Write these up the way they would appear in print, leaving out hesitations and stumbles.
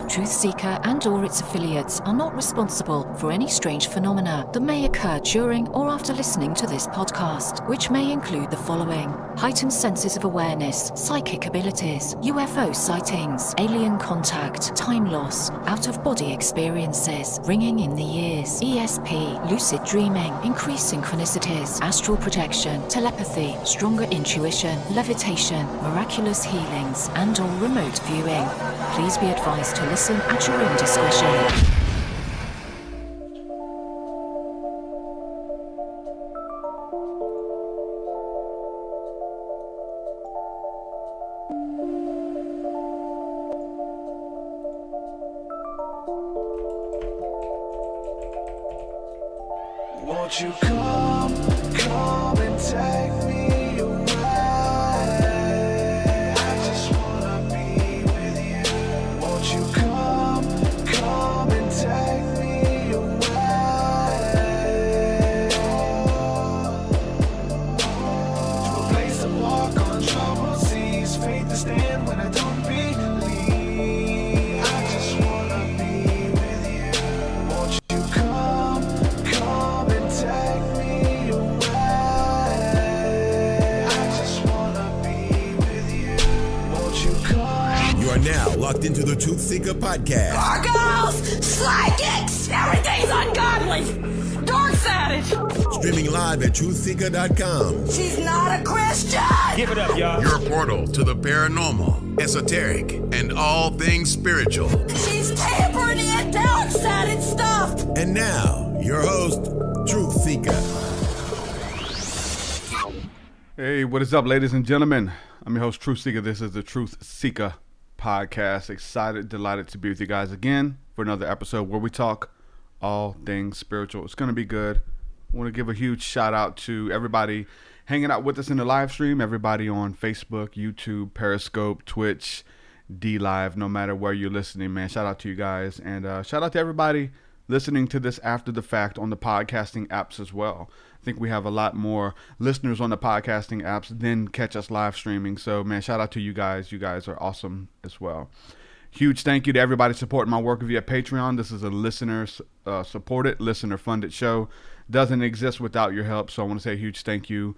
TruthSeekah and or its affiliates are not responsible for any strange phenomena that may occur during or after listening to this podcast, which may include the following: heightened senses of awareness, psychic abilities, UFO sightings, alien contact, time loss, out-of-body experiences, ringing in the ears, ESP, lucid dreaming, increased synchronicities, astral projection, telepathy, stronger intuition, levitation, miraculous healings, and or remote viewing. Please be advised to listen at your own discretion. Won't you come and take me away? I just wanna be with you. Won't you come and take me away? To a place to walk on troubled seas, faith to stand when I don't believe. I just wanna be with you. Won't you come and take me away? I just wanna be with you. Won't you come? You are now locked into the TruthSeekah podcast. Gargoyles! Psychics! Everything's ungodly! Dark savage! Streaming live at TruthSeekah.com. She's not a Christian! Give it up, y'all. Your portal to the paranormal, esoteric, and all things spiritual. She's tampering in dark-sided stuff! And now, your host, TruthSeekah. Hey, what is up, ladies and gentlemen? I'm your host, TruthSeekah. This is the TruthSeekah podcast. Excited, delighted to be with you guys again for another episode where we talk all things spiritual. It's going to be good. I want to give a huge shout out to everybody hanging out with us in the live stream, everybody on Facebook, YouTube, Periscope, Twitch, D-Live, no matter where you're listening, man. Shout out to you guys. And shout out to everybody listening to this after the fact on the podcasting apps as well. I think we have a lot more listeners on the podcasting apps than catch us live streaming. So, man, shout out to you guys. You guys are awesome as well. Huge thank you to everybody supporting my work via Patreon. This is a listener-supported, listener-funded show. Doesn't exist without your help. So I want to say a huge thank you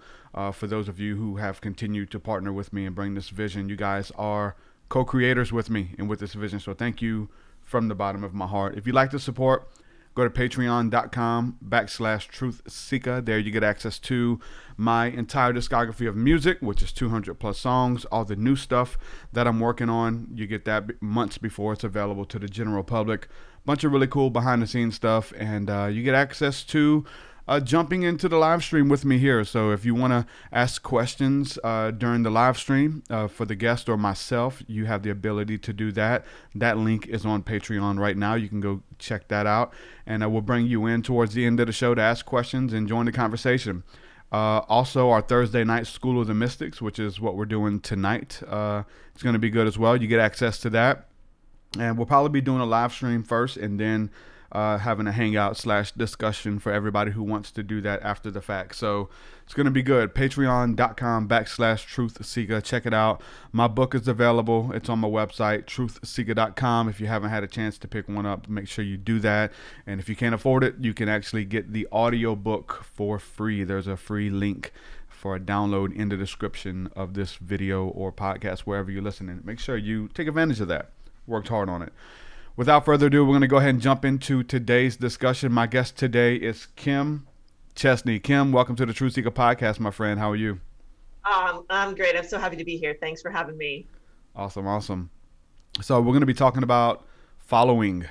for those of you who have continued to partner with me and bring this vision. You guys are co-creators with me and with this vision. So thank you from the bottom of my heart. If you'd like to support, go to patreon.com/TruthSeekah. There you get access to my entire discography of music, which is 200 plus songs, all the new stuff that I'm working on. You get that months before it's available to the general public. Bunch of really cool behind the scenes stuff. And you get access to jumping into the live stream with me here. So if you want to ask questions during the live stream for the guest or myself, you have the ability to do that. That link is on Patreon right now. You can go check that out. And I will bring you in towards the end of the show to ask questions and join the conversation. Also, our Thursday night School of the Mystics, which is what we're doing tonight. It's going to be good as well. You get access to that. And we'll probably be doing a live stream first and then having a hangout/discussion for everybody who wants to do that after the fact. So it's going to be good. Patreon.com/TruthSeekah. Check it out. My book is available. It's on my website, TruthSeekah.com. If you haven't had a chance to pick one up, make sure you do that. And if you can't afford it, you can actually get the audio book for free. There's a free link for a download in the description of this video or podcast, wherever you're listening. Make sure you take advantage of that. Worked hard on it. Without further ado, we're going to go ahead and jump into today's discussion. My guest today is Kim Chestney. Kim, welcome to the TruthSeekah podcast, my friend. How are you? I'm great. I'm so happy to be here. Thanks for having me. Awesome. So we're going to be talking about following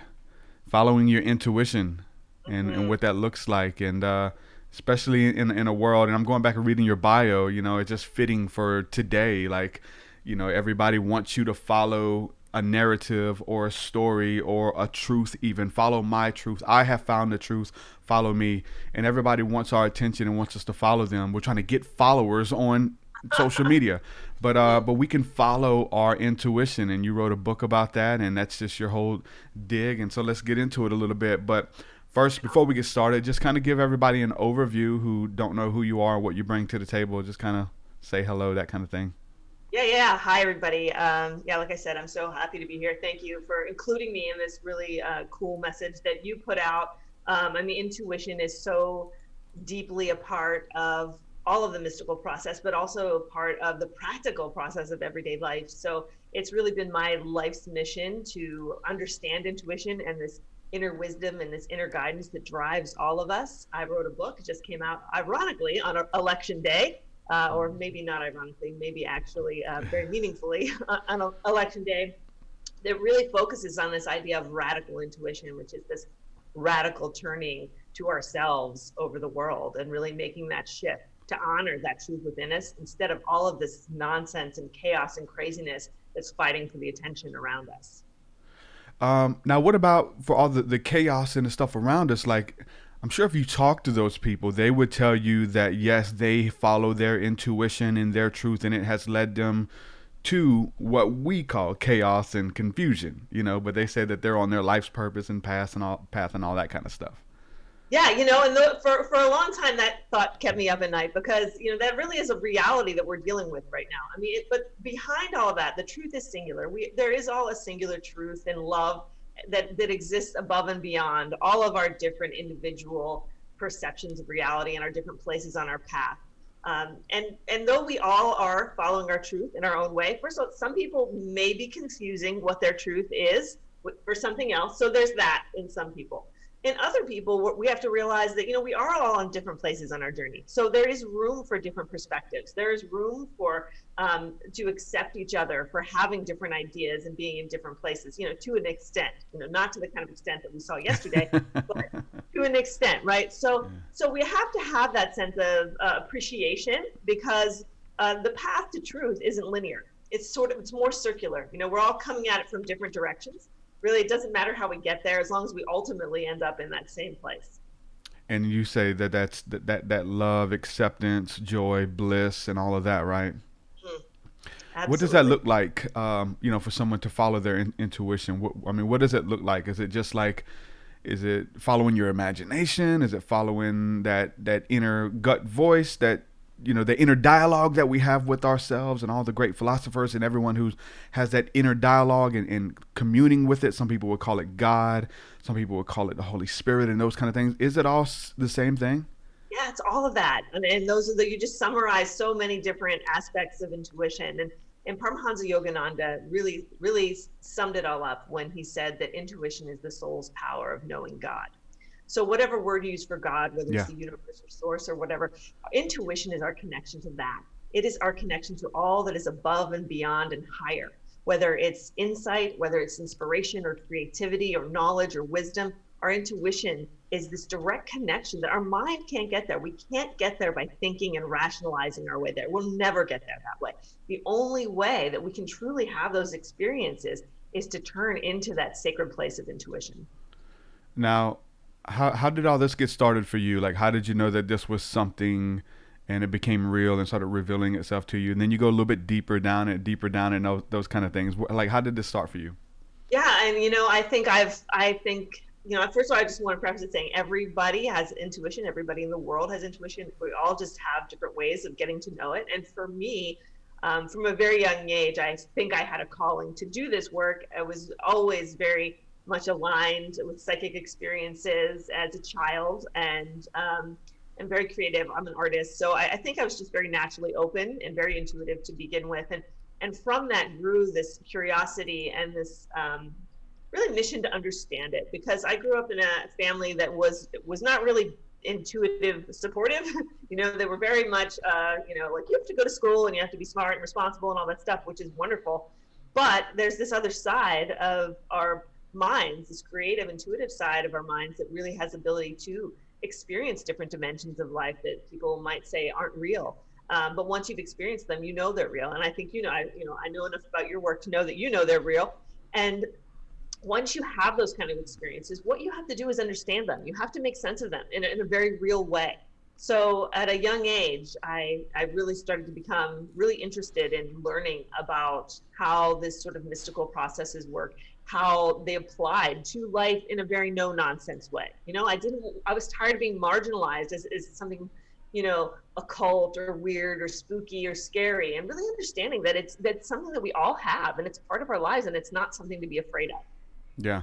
your intuition and what that looks like. And especially in a world, and I'm going back and reading your bio, it's just fitting for today. Like, everybody wants you to follow a narrative or a story or a truth, even follow my truth. I have found the truth, follow me. And everybody wants our attention and wants us to follow them. We're trying to get followers on social media, but we can follow our intuition. And you wrote a book about that, and that's just your whole dig. And so let's get into it a little bit. But first, before we get started, just kind of give everybody an overview who don't know who you are, what you bring to the table. Just kind of say hello, that kind of thing. Yeah. Hi, everybody. Yeah, like I said, I'm so happy to be here. Thank you for including me in this really cool message that you put out. I mean, intuition is so deeply a part of all of the mystical process, but also a part of the practical process of everyday life. So it's really been my life's mission to understand intuition and this inner wisdom and this inner guidance that drives all of us. I wrote a book, it just came out ironically on election day. Or maybe not ironically, maybe actually very meaningfully on election day, that really focuses on this idea of radical intuition, which is this radical turning to ourselves over the world and really making that shift to honor that truth within us instead of all of this nonsense and chaos and craziness that's fighting for the attention around us. Now, what about for all the chaos and the stuff around us? Like, I'm sure if you talk to those people, they would tell you that, yes, they follow their intuition and their truth, and it has led them to what we call chaos and confusion, but they say that they're on their life's purpose and path and all that kind of stuff. Yeah, and for a long time, that thought kept me up at night because, that really is a reality that we're dealing with right now. I mean, but behind all of that, the truth is singular. There is all a singular truth and love that exists above and beyond all of our different individual perceptions of reality and our different places on our path. And though we all are following our truth in our own way, first of all, some people may be confusing what their truth is for something else. So there's that in some people. In other people, we have to realize that, we are all on different places on our journey. So there is room for different perspectives. There is room for to accept each other for having different ideas and being in different places, to an extent, not to the kind of extent that we saw yesterday, but to an extent, right? So we have to have that sense of appreciation because the path to truth isn't linear. It's more circular. We're all coming at it from different directions. Really, it doesn't matter how we get there as long as we ultimately end up in that same place. And you say that's that love, acceptance, joy, bliss, and all of that, right? Absolutely. What does that look like, for someone to follow their intuition? What does it look like? Is it following your imagination? Is it following that inner gut voice, that the inner dialogue that we have with ourselves and all the great philosophers and everyone who has that inner dialogue and communing with it? Some people would call it God. Some people would call it the Holy Spirit and those kind of things. Is it all the same thing? Yeah, it's all of that. And those are you just summarize so many different aspects of intuition. And Paramahansa Yogananda really, really summed it all up when he said that intuition is the soul's power of knowing God. So whatever word you use for God, whether it's the universe or source or whatever, intuition is our connection to that. It is our connection to all that is above and beyond and higher, whether it's insight, whether it's inspiration or creativity or knowledge or wisdom. Our intuition is this direct connection that our mind can't get there. We can't get there by thinking and rationalizing our way there. We'll never get there that way. The only way that we can truly have those experiences is to turn into that sacred place of intuition. Now, how did all this get started for you? Like, how did you know that this was something and it became real and started revealing itself to you? And then you go a little bit deeper down and those kind of things. Like, how did this start for you? Yeah, and I think first of all, I just want to preface it saying everybody has intuition. Everybody in the world has intuition. We all just have different ways of getting to know it. And for me, from a very young age, I think I had a calling to do this work. I was always very much aligned with psychic experiences as a child and very creative. I'm an artist. So I think I was just very naturally open and very intuitive to begin with. And from that grew this curiosity and this really mission to understand it, because I grew up in a family that was not really intuitive supportive. They were very much like, you have to go to school and you have to be smart and responsible and all that stuff, which is wonderful. But there's this other side of our minds, this creative, intuitive side of our minds that really has ability to experience different dimensions of life that people might say aren't real. But once you've experienced them, they're real. And I think, I know enough about your work to know that they're real. And once you have those kind of experiences, what you have to do is understand them. You have to make sense of them in a very real way. So at a young age, I really started to become really interested in learning about how this sort of mystical processes work, how they applied to life in a very no-nonsense way. I was tired of being marginalized as something occult or weird or spooky or scary, and really understanding that that's something that we all have and it's part of our lives and it's not something to be afraid of. Yeah.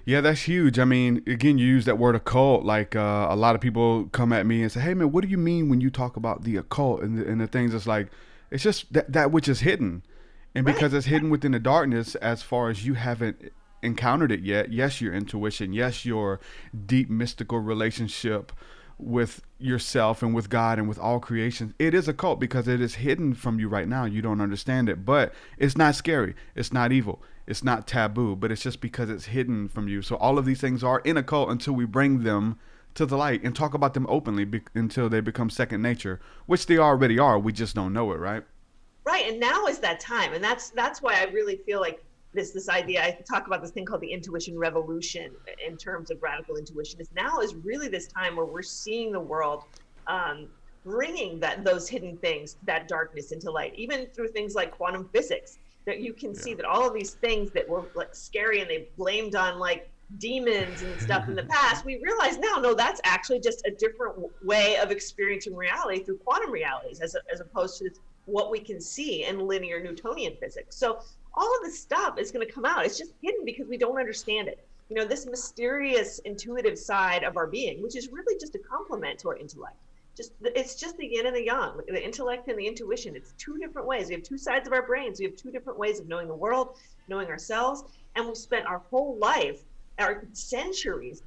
Yeah, that's huge. I mean, again, you use that word occult. Like a lot of people come at me and say, "Hey, man, what do you mean when you talk about the occult and the things?" It's like, it's just that which is hidden, and because it's hidden within the darkness, as far as you haven't encountered it yet. Yes, your intuition. Yes, your deep mystical relationship with yourself and with God and with all creation. It is a cult because it is hidden from you right now. You don't understand it, but it's not scary. It's not evil. It's not taboo, but it's just because it's hidden from you. So all of these things are in a cult until we bring them to the light and talk about them openly until they become second nature, which they already are. We just don't know it, right? Right. And now is that time. And that's why I really feel like this idea, I talk about this thing called the intuition revolution in terms of radical intuition, is now is really this time where we're seeing the world bringing those hidden things, that darkness into light, even through things like quantum physics, that you can see that all of these things that were like scary and they blamed on like demons and stuff in the past, we realize now, no, that's actually just a different way of experiencing reality through quantum realities as opposed to what we can see in linear Newtonian physics. So all of this stuff is going to come out. It's just hidden because we don't understand it. This mysterious intuitive side of our being, which is really just a complement to our intellect. It's just the yin and the yang, the intellect and the intuition. It's two different ways. We have two sides of our brains. We have two different ways of knowing the world, knowing ourselves. And we've spent our whole life, our centuries,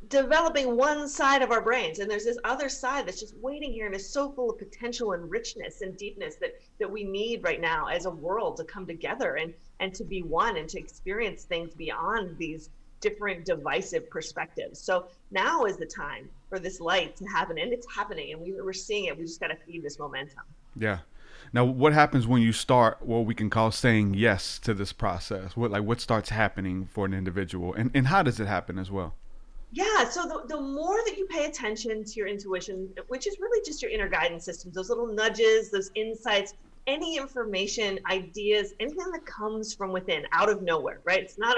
developing one side of our brains, and there's this other side that's just waiting here and is so full of potential and richness and deepness that we need right now as a world to come together and to be one and to experience things beyond these different divisive perspectives. So now is the time for this light to happen, and it's happening, and we're seeing it. We just got to feed this momentum. Yeah. Now, what happens when you start what we can call saying yes to this process? What starts happening for an individual, and how does it happen as well? Yeah, so the more that you pay attention to your intuition, which is really just your inner guidance systems, those little nudges, those insights, any information, ideas, anything that comes from within, out of nowhere, right? It's not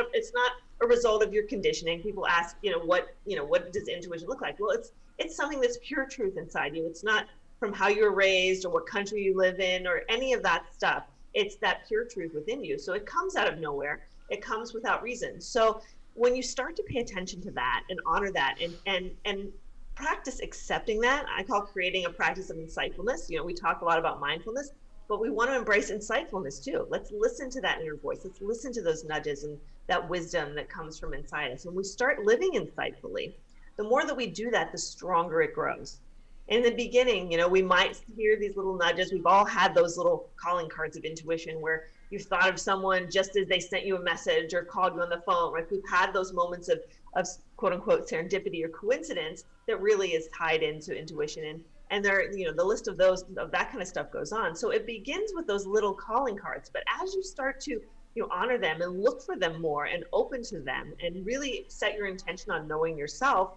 a result of your conditioning. People ask, what does intuition look like? Well, it's something that's pure truth inside you. It's not from how you were raised or what country you live in or any of that stuff. It's that pure truth within you. So it comes out of nowhere. It comes without reason. So when you start to pay attention to that and honor that and practice accepting that, I call creating a practice of insightfulness. We talk a lot about mindfulness, but we want to embrace insightfulness too. Let's listen to that inner voice. Let's listen to those nudges and that wisdom that comes from inside us. When we start living insightfully, the more that we do that, the stronger it grows. In the beginning, we might hear these little nudges. We've all had those little calling cards of intuition where you've thought of someone just as they sent you a message or called you on the phone, right? We've had those moments of quote unquote serendipity or coincidence that really is tied into intuition. And there, the list of that kind of stuff goes on. So it begins with those little calling cards, but as you start to honor them and look for them more and open to them and really set your intention on knowing yourself,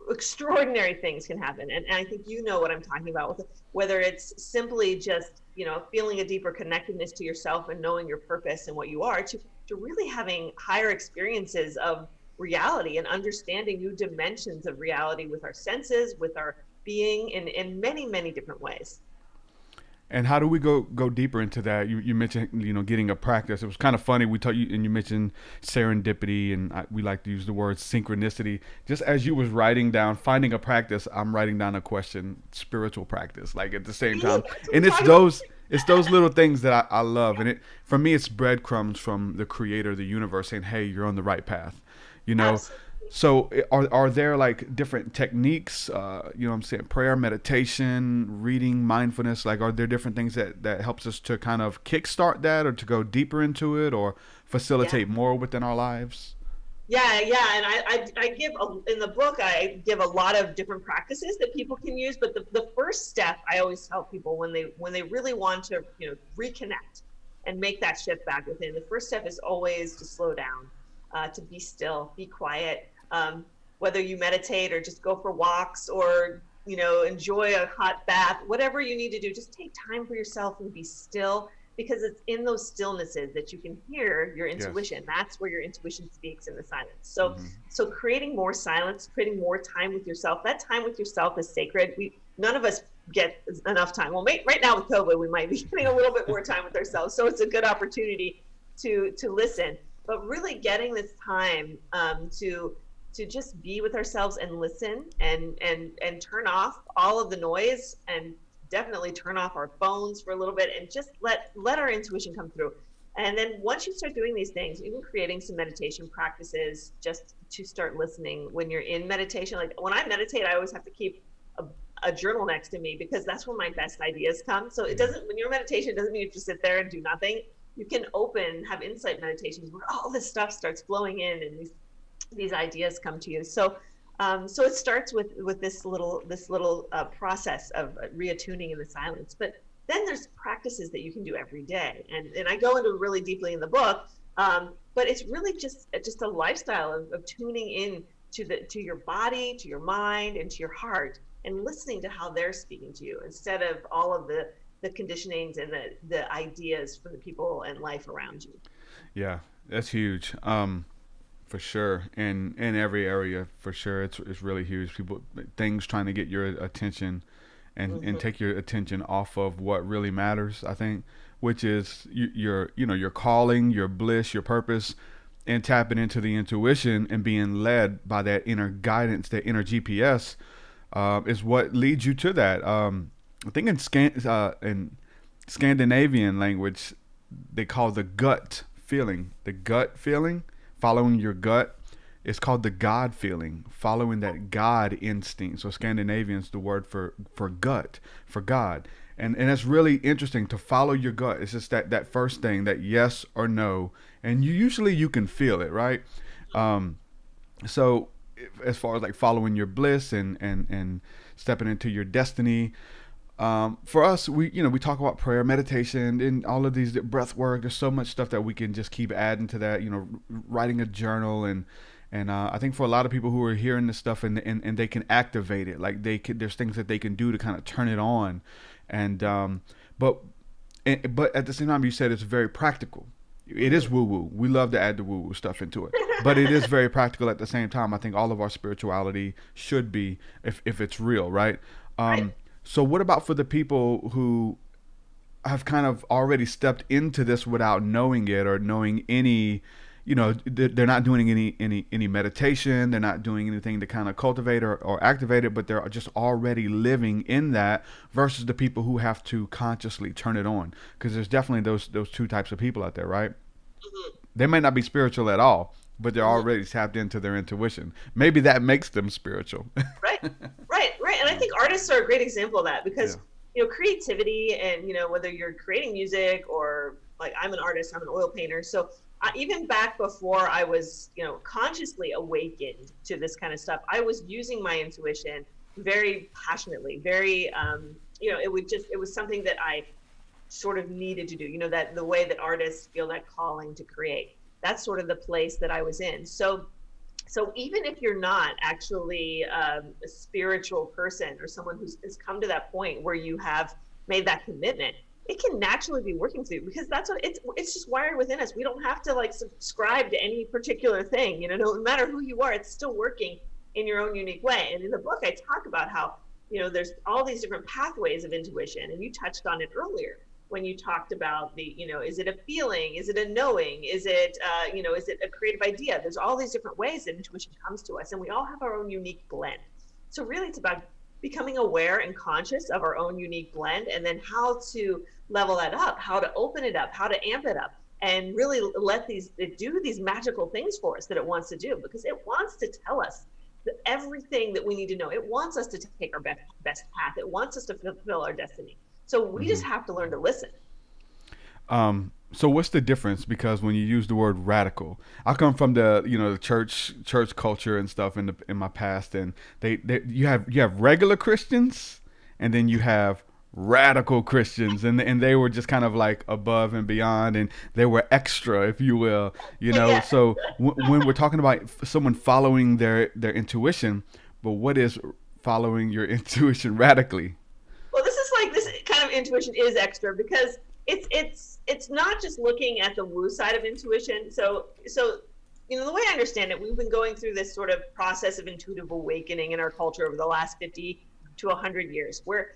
extraordinary things can happen. And I think what I'm talking about, with whether it's simply just feeling a deeper connectedness to yourself and knowing your purpose and what you are, to really having higher experiences of reality and understanding new dimensions of reality with our senses, with our being in many, many different ways. And how do we go deeper into that? You mentioned, getting a practice. It was kind of funny. We taught you, and you mentioned serendipity, and we like to use the word synchronicity. Just as you was writing down, finding a practice, I'm writing down a question, spiritual practice, like at the same time. And it's those little things that I love. And for me, it's breadcrumbs from the creator of the universe saying, hey, you're on the right path, Absolutely. So are there like different techniques, I'm saying, prayer, meditation, reading, mindfulness, like are there different things that helps us to kind of kickstart that or to go deeper into it or facilitate more within our lives? Yeah. And I give, in the book, I give a lot of different practices that people can use. But the first step I always tell people when they really want to, reconnect and make that shift back within, the first step is always to slow down, to be still, be quiet. Whether you meditate or just go for walks or, enjoy a hot bath, whatever you need to do, just take time for yourself and be still because it's in those stillnesses that you can hear your intuition. Yes. That's where your intuition speaks, in the silence. So creating more silence, creating more time with yourself. That time with yourself is sacred. None of us get enough time. Well, right now with COVID, we might be getting a little bit more time with ourselves. So it's a good opportunity to listen, but really getting this time to just be with ourselves and listen and turn off all of the noise, and definitely turn off our phones for a little bit, and just let our intuition come through. And then once you start doing these things, even creating some meditation practices just to start listening when you're in meditation. Like when I meditate, I always have to keep a journal next to me, because that's when my best ideas come. So when you're in meditation, it doesn't mean you have to sit there and do nothing. You can have insight meditations where all this stuff starts flowing in, and these ideas come to you. So it starts with this little process of reattuning in the silence. But then there's practices that you can do every day, and I go into really deeply in the book. But it's really just a lifestyle of tuning in to your body, to your mind, and to your heart, and listening to how they're speaking to you, instead of all of the conditionings and the ideas from the people and life around you. Yeah, that's huge. For sure. In every area, for sure. It's really huge. Things trying to get your attention and take your attention off of what really matters, I think, which is your calling, your bliss, your purpose, and tapping into the intuition and being led by that inner guidance, that inner GPS, is what leads you to that. I think in Scandinavian language, they call the gut feeling, following your gut. It's called the God feeling, following that God instinct. So Scandinavian's the word for gut, for God. And that's really interesting, to follow your gut. It's just that first thing, that yes or no. And you can feel it, right? So as far as like following your bliss and stepping into your destiny, for us, we talk about prayer, meditation, and all of these breath work. There's so much stuff that we can just keep adding to that, writing a journal. And I think for a lot of people who are hearing this stuff and they can activate it, like there's things that they can do to kind of turn it on. And, but at the same time, you said it's very practical. It is woo-woo. We love to add the woo-woo stuff into it, but it is very practical at the same time. I think all of our spirituality should be, if it's real, right? Right. So what about for the people who have kind of already stepped into this without knowing it, or knowing any, they're not doing any meditation, they're not doing anything to kind of cultivate or activate it, but they're just already living in that, versus the people who have to consciously turn it on? Because there's definitely those two types of people out there, right? Mm-hmm. They may not be spiritual at all, but they're already tapped into their intuition. Maybe that makes them spiritual. Right. And I think artists are a great example of that, because creativity, and whether you're creating music, or like I'm an artist, I'm an oil painter. So even back before I was consciously awakened to this kind of stuff, I was using my intuition very passionately, very it was something that I sort of needed to do, that the way that artists feel that calling to create. That's sort of the place that I was in. So even if you're not actually a spiritual person, or someone has come to that point where you have made that commitment, it can naturally be working for you, because that's what it's just wired within us. We don't have to like subscribe to any particular thing, no matter who you are, it's still working in your own unique way. And in the book, I talk about how, there's all these different pathways of intuition, and you touched on it earlier when you talked about the, is it a feeling? Is it a knowing? Is it, is it a creative idea? There's all these different ways that intuition comes to us, and we all have our own unique blend. So really it's about becoming aware and conscious of our own unique blend, and then how to level that up, how to open it up, how to amp it up, and really let it do these magical things for us that it wants to do, because it wants to tell us everything that we need to know. It wants us to take our best path. It wants us to fulfill our destiny. So we just have to learn to listen. So what's the difference? Because when you use the word radical, I come from the the church culture and stuff in my past, and you have regular Christians, and then you have radical Christians, and they were just kind of like above and beyond, and they were extra, if you will, Yeah. So when we're talking about someone following their intuition, but what is following your intuition radically? Well, this kind of intuition is extra, because it's not just looking at the woo side of intuition. So the way I understand it, we've been going through this sort of process of intuitive awakening in our culture over the last 50 to 100 years, where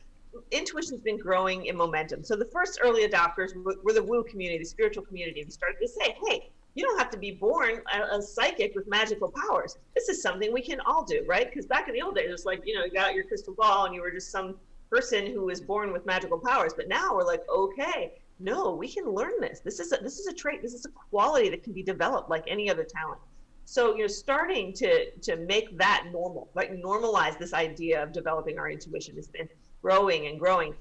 intuition's been growing in momentum. So the first early adopters were the woo community, the spiritual community, who started to say, hey, you don't have to be born a psychic with magical powers. This is something we can all do, right? Because back in the old days, it was like, you got your crystal ball and you were just some person who was born with magical powers. But now we're like, okay, no, we can learn this. This is a trait. This is a quality that can be developed like any other talent. So, starting to make that normal, like normalize this idea of developing our intuition has been growing and growing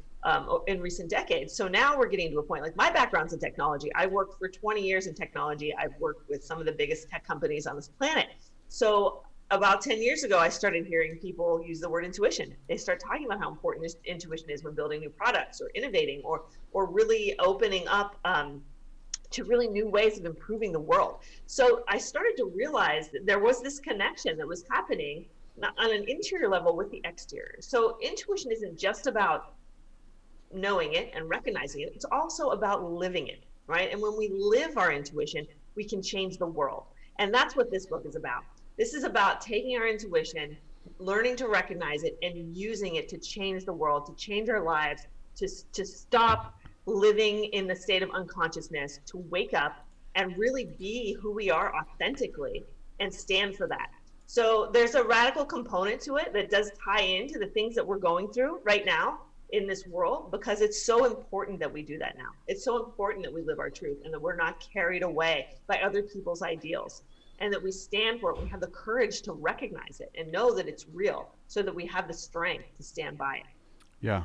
in recent decades. So now we're getting to a point, like my background's in technology. I worked for 20 years in technology. I've worked with some of the biggest tech companies on this planet. So about 10 years ago, I started hearing people use the word intuition. They start talking about how important this intuition is when building new products or innovating or really opening up to really new ways of improving the world. So I started to realize that there was this connection that was happening on an interior level with the exterior. So intuition isn't just about knowing it and recognizing it. It's also about living it, right? And when we live our intuition, we can change the world. And that's what this book is about. This is about taking our intuition, learning to recognize it, and using it to change the world, to change our lives, to stop living in the state of unconsciousness, to wake up and really be who we are authentically and stand for that. So there's a radical component to it that does tie into the things that we're going through right now in this world, because it's so important that we do that now. It's so important that we live our truth and that we're not carried away by other people's ideals, and that we stand for it. We have the courage to recognize it and know that it's real, so that we have the strength to stand by it. Yeah.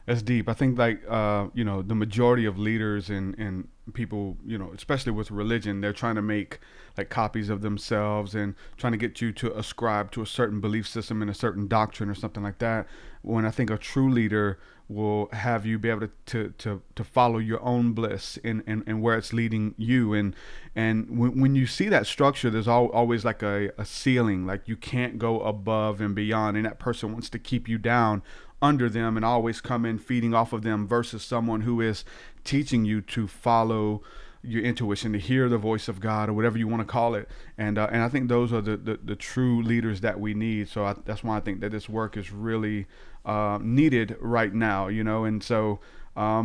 That's deep. I think the majority of leaders and people, especially with religion, they're trying to make like copies of themselves and trying to get you to ascribe to a certain belief system and a certain doctrine or something like that. When I think a true leader will have you be able to follow your own bliss and where it's leading you. And when you see that structure, there's always like a ceiling, like you can't go above and beyond. And that person wants to keep you down under them and always come in feeding off of them, versus someone who is teaching you to follow your intuition, to hear the voice of God or whatever you want to call it. And I think those are the true leaders that we need. So that's why I think that this work is really needed right now, and so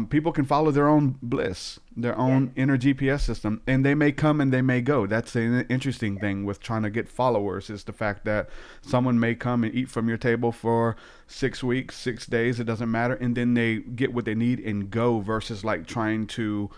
people can follow their own bliss, their own inner GPS system, and they may come and they may go. That's an interesting thing with trying to get followers, is the fact that someone may come and eat from your table for 6 weeks, 6 days, it doesn't matter, and then they get what they need and go, versus like trying to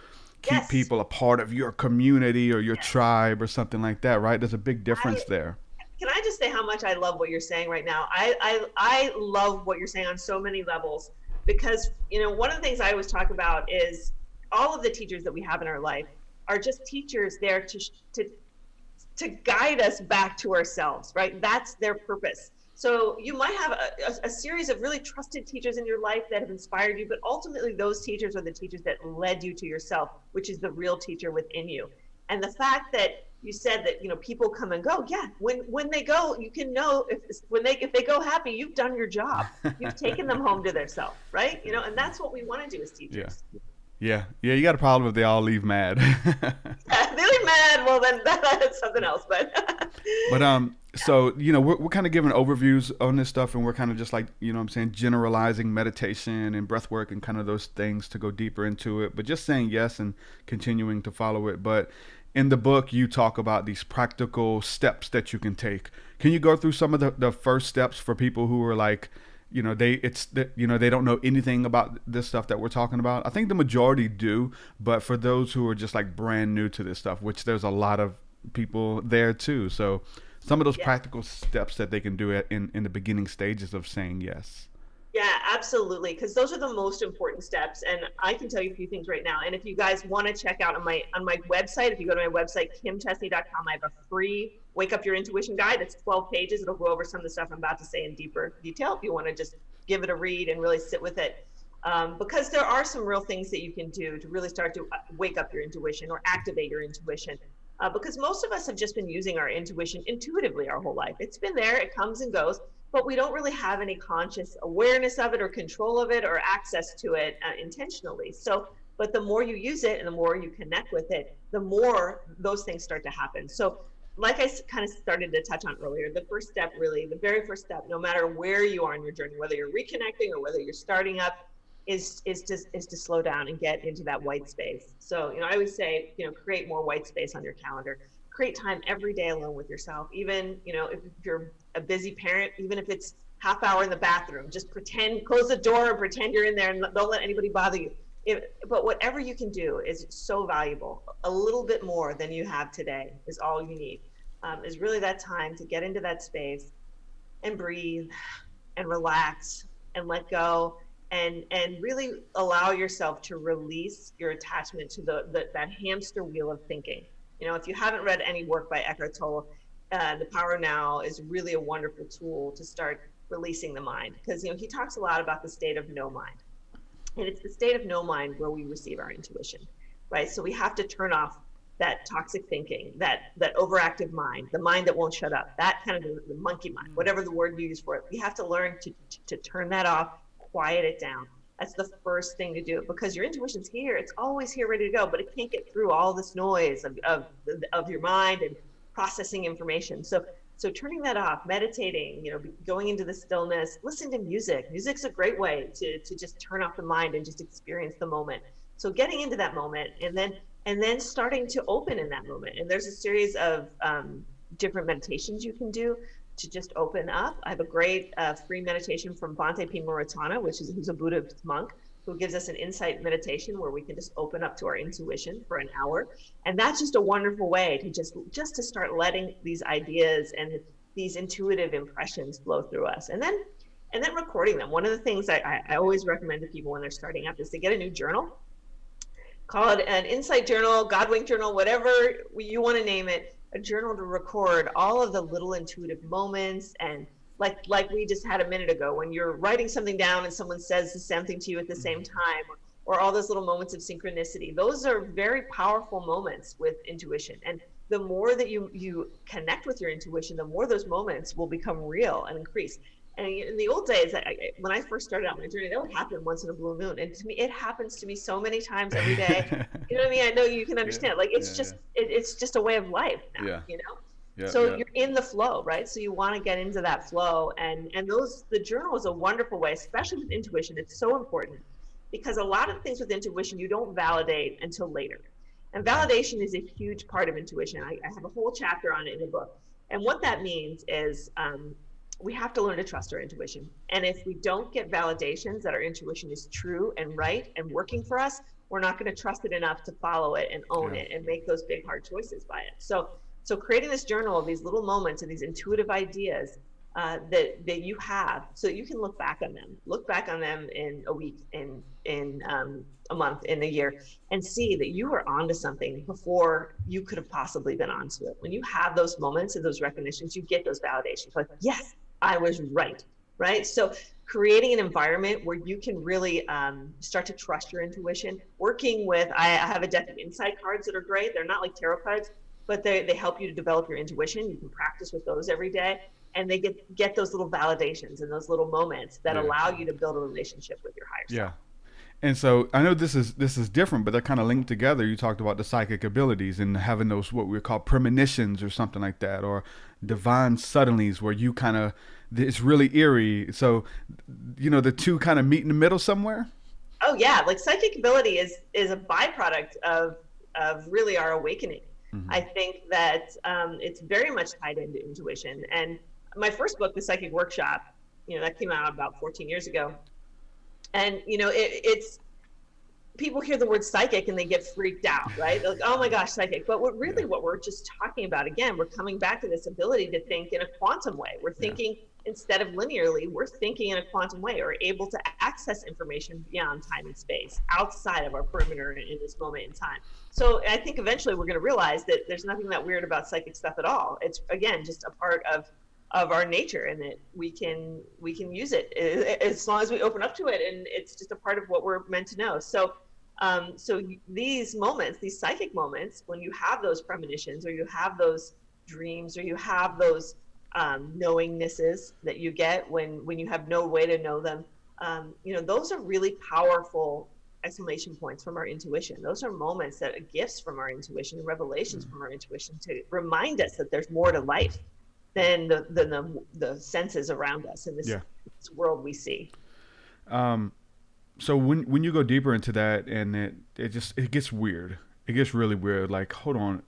keep people a part of your community or your tribe or something like that, right? There's a big difference there. Can I just say how much I love what you're saying right now? I love what you're saying on so many levels, because one of the things I always talk about is all of the teachers that we have in our life are just teachers there to guide us back to ourselves, right? That's their purpose. So you might have a series of really trusted teachers in your life that have inspired you, but ultimately those teachers are the teachers that led you to yourself, which is the real teacher within you. And the fact that you said that people come and go, when they go, you can know if they go happy, you've done your job. You've taken them home to their self, right? And that's what we want to do as teachers. Yeah. You got a problem if they all leave mad. If they leave mad, well then that's something else. But so we're kind of giving overviews on this stuff, and we're kind of just like generalizing meditation and breath work and kind of those things to go deeper into it, but just saying yes and continuing to follow it. But in the book, you talk about these practical steps that you can take. Can you go through some of the first steps for people who are like, they don't know anything about this stuff that we're talking about? I think the majority do, but for those who are just like brand new to this stuff, which there's a lot of people there too. So some of those practical steps that they can do in the beginning stages of saying yes. Yeah, absolutely. Because those are the most important steps. And I can tell you a few things right now. And if you guys want to check out on my website, if you go to my website, kimchestney.com, I have a free Wake Up Your Intuition guide. It's 12 pages. It'll go over some of the stuff I'm about to say in deeper detail if you want to just give it a read and really sit with it. Because there are some real things that you can do to really start to wake up your intuition or activate your intuition. Because most of us have just been using our intuition intuitively our whole life. It's been there, it comes and goes, but we don't really have any conscious awareness of it or control of it or access to it intentionally. So But the more you use it and the more you connect with it, the more those things start to happen. So like I kind of started to touch on earlier, the first step, really, the very first step, no matter where you are in your journey, whether you're reconnecting or whether you're starting up, is to slow down and get into that white space. So, I always say, create more white space on your calendar. Create time every day alone with yourself. Even, if you're a busy parent, even if it's half hour in the bathroom, just close the door and pretend you're in there and don't let anybody bother you. But whatever you can do is so valuable. A little bit more than you have today is all you need. Is really that time to get into that space and breathe and relax and let go and really allow yourself to release your attachment to that hamster wheel of thinking. If you haven't read any work by Eckhart Tolle, The Power of Now is really a wonderful tool to start releasing the mind, because he talks a lot about the state of no mind. And it's the state of no mind where we receive our intuition, right? So we have to turn off that toxic thinking, that overactive mind, the mind that won't shut up, that kind of the monkey mind, whatever the word you use for it. We have to learn to turn that off, quiet it down. That's the first thing to do, because your intuition's here. It's always here, ready to go, but it can't get through all this noise of your mind and processing information. So turning that off, meditating, going into the stillness, listen to music. Music's a great way to just turn off the mind and just experience the moment. So getting into that moment and then starting to open in that moment. And there's a series of different meditations you can do to just open up. I have a great free meditation from Bhante Pimoratana, who's a Buddhist monk, who gives us an insight meditation where we can just open up to our intuition for an hour. And that's just a wonderful way to just to start letting these ideas and these intuitive impressions flow through us. And then recording them. One of the things I always recommend to people when they're starting up is to get a new journal. Call it an insight journal, Godwink journal, whatever you want to name it, a journal to record all of the little intuitive moments, and like we just had a minute ago, when you're writing something down and someone says the same thing to you at the same time, or all those little moments of synchronicity. Those are very powerful moments with intuition. And the more that you connect with your intuition, the more those moments will become real and increase. And in the old days, when I first started out my journey, that would happen once in a blue moon. And to me, it happens to me so many times every day. You know what I mean? I know you can understand. It's just a way of life now, You're in the flow, right? So you want to get into that flow. And the journal is a wonderful way, especially with intuition. It's so important, because a lot of things with intuition, you don't validate until later. And validation is a huge part of intuition. I have a whole chapter on it in the book. And what that means is, we have to learn to trust our intuition. And if we don't get validations that our intuition is true and right and working for us, we're not going to trust it enough to follow it and own it and make those big, hard choices by it. So creating this journal of these little moments and these intuitive ideas that you have, so you can look back on them in a week, in a month, in a year, and see that you were onto something before you could have possibly been onto it. When you have those moments and those recognitions, you get those validations. Like, yes, I was right? So creating an environment where you can really start to trust your intuition, working with, I have a deck of insight cards that are great. They're not like tarot cards, but they help you to develop your intuition. You can practice with those every day, and they get those little validations and those little moments that allow you to build a relationship with your higher self. And so I know this is different, but they're kind of linked together. You talked about the psychic abilities and having those, what we call premonitions or something like that, or divine suddenlies, where you kind of, it's really eerie. So, the two kind of meet in the middle somewhere. Oh yeah. Like psychic ability is a byproduct of really our awakening. Mm-hmm. I think that it's very much tied into intuition. And my first book, The Psychic Workshop, that came out about 14 years ago. And, it's people hear the word psychic and they get freaked out, right? They're like, oh my gosh, psychic. But what we're just talking about, again, we're coming back to this ability to think in a quantum way. We're thinking instead of linearly, we're thinking in a quantum way, or able to access information beyond time and space, outside of our perimeter in this moment in time. So I think eventually we're going to realize that there's nothing that weird about psychic stuff at all. It's, again, just a part of our nature, and that we can use it as long as we open up to it, and it's just a part of what we're meant to know. So these moments, these psychic moments, when you have those premonitions, or you have those dreams, or you have those knowingnesses that you get when you have no way to know them, those are really powerful exclamation points from our intuition. Those are moments that are gifts from our intuition, revelations from our intuition to remind us that there's more to life than the senses around us in this world we see. So when you go deeper into that, and it gets weird. It gets really weird. Like, hold on,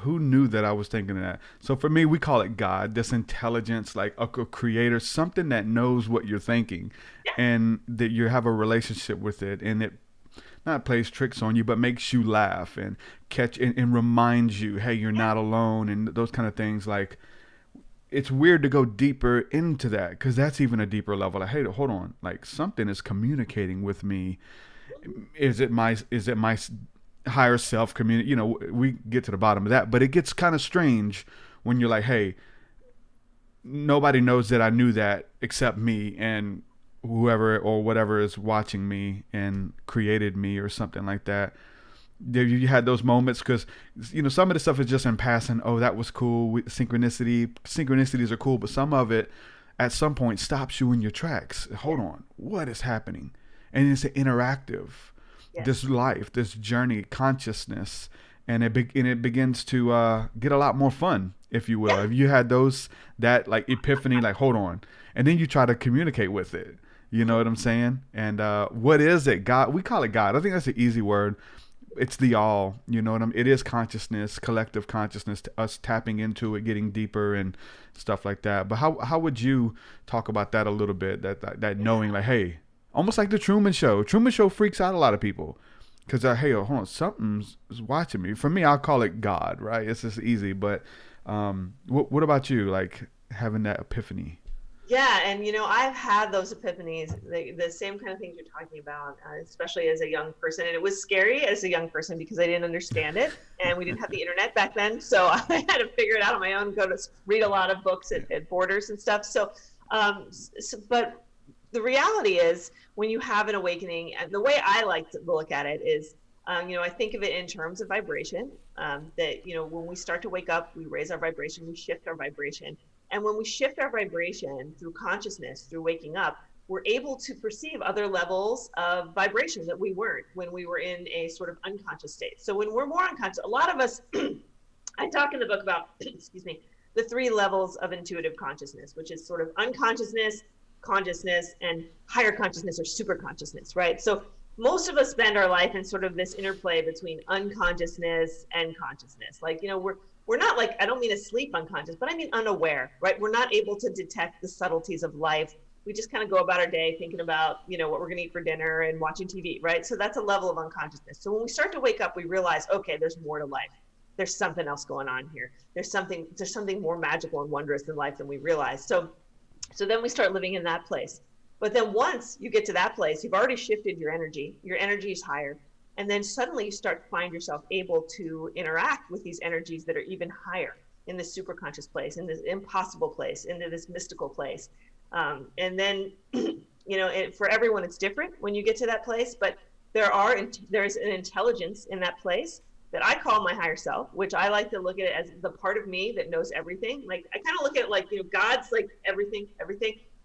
who knew that I was thinking of that? So for me, we call it God, this intelligence, like a creator, something that knows what you're thinking, and that you have a relationship with it, and it not plays tricks on you, but makes you laugh and catch and reminds you, hey, you're not alone, and those kind of things. Like, it's weird to go deeper into that, because that's even a deeper level. Like, hey, hold on, like something is communicating with me. Is it my higher self community? You know, we get to the bottom of that, but it gets kind of strange when you're like, hey, nobody knows that I knew that except me and whoever or whatever is watching me and created me or something like that. You had those moments, because you know some of the stuff is just in passing. Oh, that was cool. Synchronicities are cool, but some of it at some point stops you in your tracks. Hold on, what is happening? And it's interactive. This life, this journey, consciousness, and it begins to get a lot more fun, if you will. If you had that like epiphany, like, hold on, and then you try to communicate with it. You know what I'm saying? And what is it? God? We call it God. I think that's an easy word. It's the all, you know what I mean? It is consciousness, collective consciousness, us tapping into it, getting deeper and stuff like that. But how would you talk about that a little bit? That knowing, like, hey, almost like the Truman Show. Truman Show freaks out a lot of people because hey, hold on, something's watching me. For me, I'll call it God, right? It's just easy. But what about you? Like having that epiphany? Yeah, and you know, I've had those epiphanies, the same kind of things you're talking about, especially as a young person. And it was scary as a young person because I didn't understand it, and we didn't have the internet back then, so I had to figure it out on my own. Go to read a lot of books at Borders and stuff. But the reality is, when you have an awakening, and the way I like to look at it is, you know, I think of it in terms of vibration. That you know, when we start to wake up, we raise our vibration, we shift our vibration. And when we shift our vibration through consciousness, through waking up, we're able to perceive other levels of vibration that we weren't when we were in a sort of unconscious state. So when we're more unconscious, a lot of us, I talk in the book about, excuse me, the 3 levels of intuitive consciousness, which is sort of unconsciousness, consciousness, and higher consciousness or super consciousness, right? So most of us spend our life in sort of this interplay between unconsciousness and consciousness. Like, you know, we're not like, I don't mean asleep unconscious, but I mean unaware, right? We're not able to detect the subtleties of life. We just kind of go about our day thinking about, you know, what we're going to eat for dinner and watching TV, right? So that's a level of unconsciousness. So when we start to wake up, we realize, okay, there's more to life. There's something else going on here. There's something more magical and wondrous in life than we realize. So then we start living in that place. But then once you get to that place, you've already shifted your energy. Your energy is higher. And then suddenly you start to find yourself able to interact with these energies that are even higher in this superconscious place, in this impossible place, into this mystical place. And then, you know, for everyone, it's different when you get to that place, but there's an intelligence in that place that I call my higher self, which I like to look at it as the part of me that knows everything. Like, I kind of look at it like, you know, God's like everything.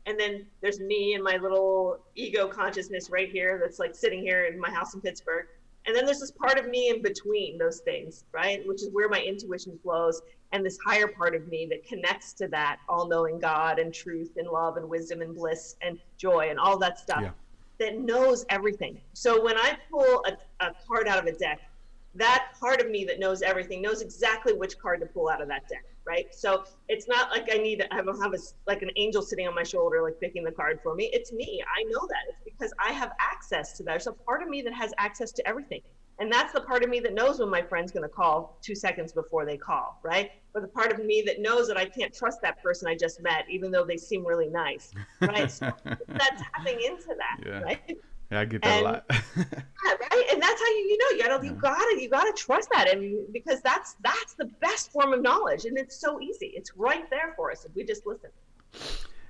And then there's me and my little ego consciousness right here that's like sitting here in my house in Pittsburgh. And then there's this part of me in between those things, right? Which is where my intuition flows. And this higher part of me that connects to that all-knowing God and truth and love and wisdom and bliss and joy and all that stuff that knows everything. So when I pull a card out of a deck, that part of me that knows everything knows exactly which card to pull out of that deck, right? So it's not like I have like an angel sitting on my shoulder, like picking the card for me. It's me. I know that. It's because I have access to that. There's a part of me that has access to everything. And that's the part of me that knows when my friend's going to call 2 seconds before they call, right? Or the part of me that knows that I can't trust that person I just met, even though they seem really nice, right? So that's tapping into that, right? Yeah, I get that a lot. Right, and that's how you gotta trust that, and because that's the best form of knowledge, and it's so easy. It's right there for us if we just listen.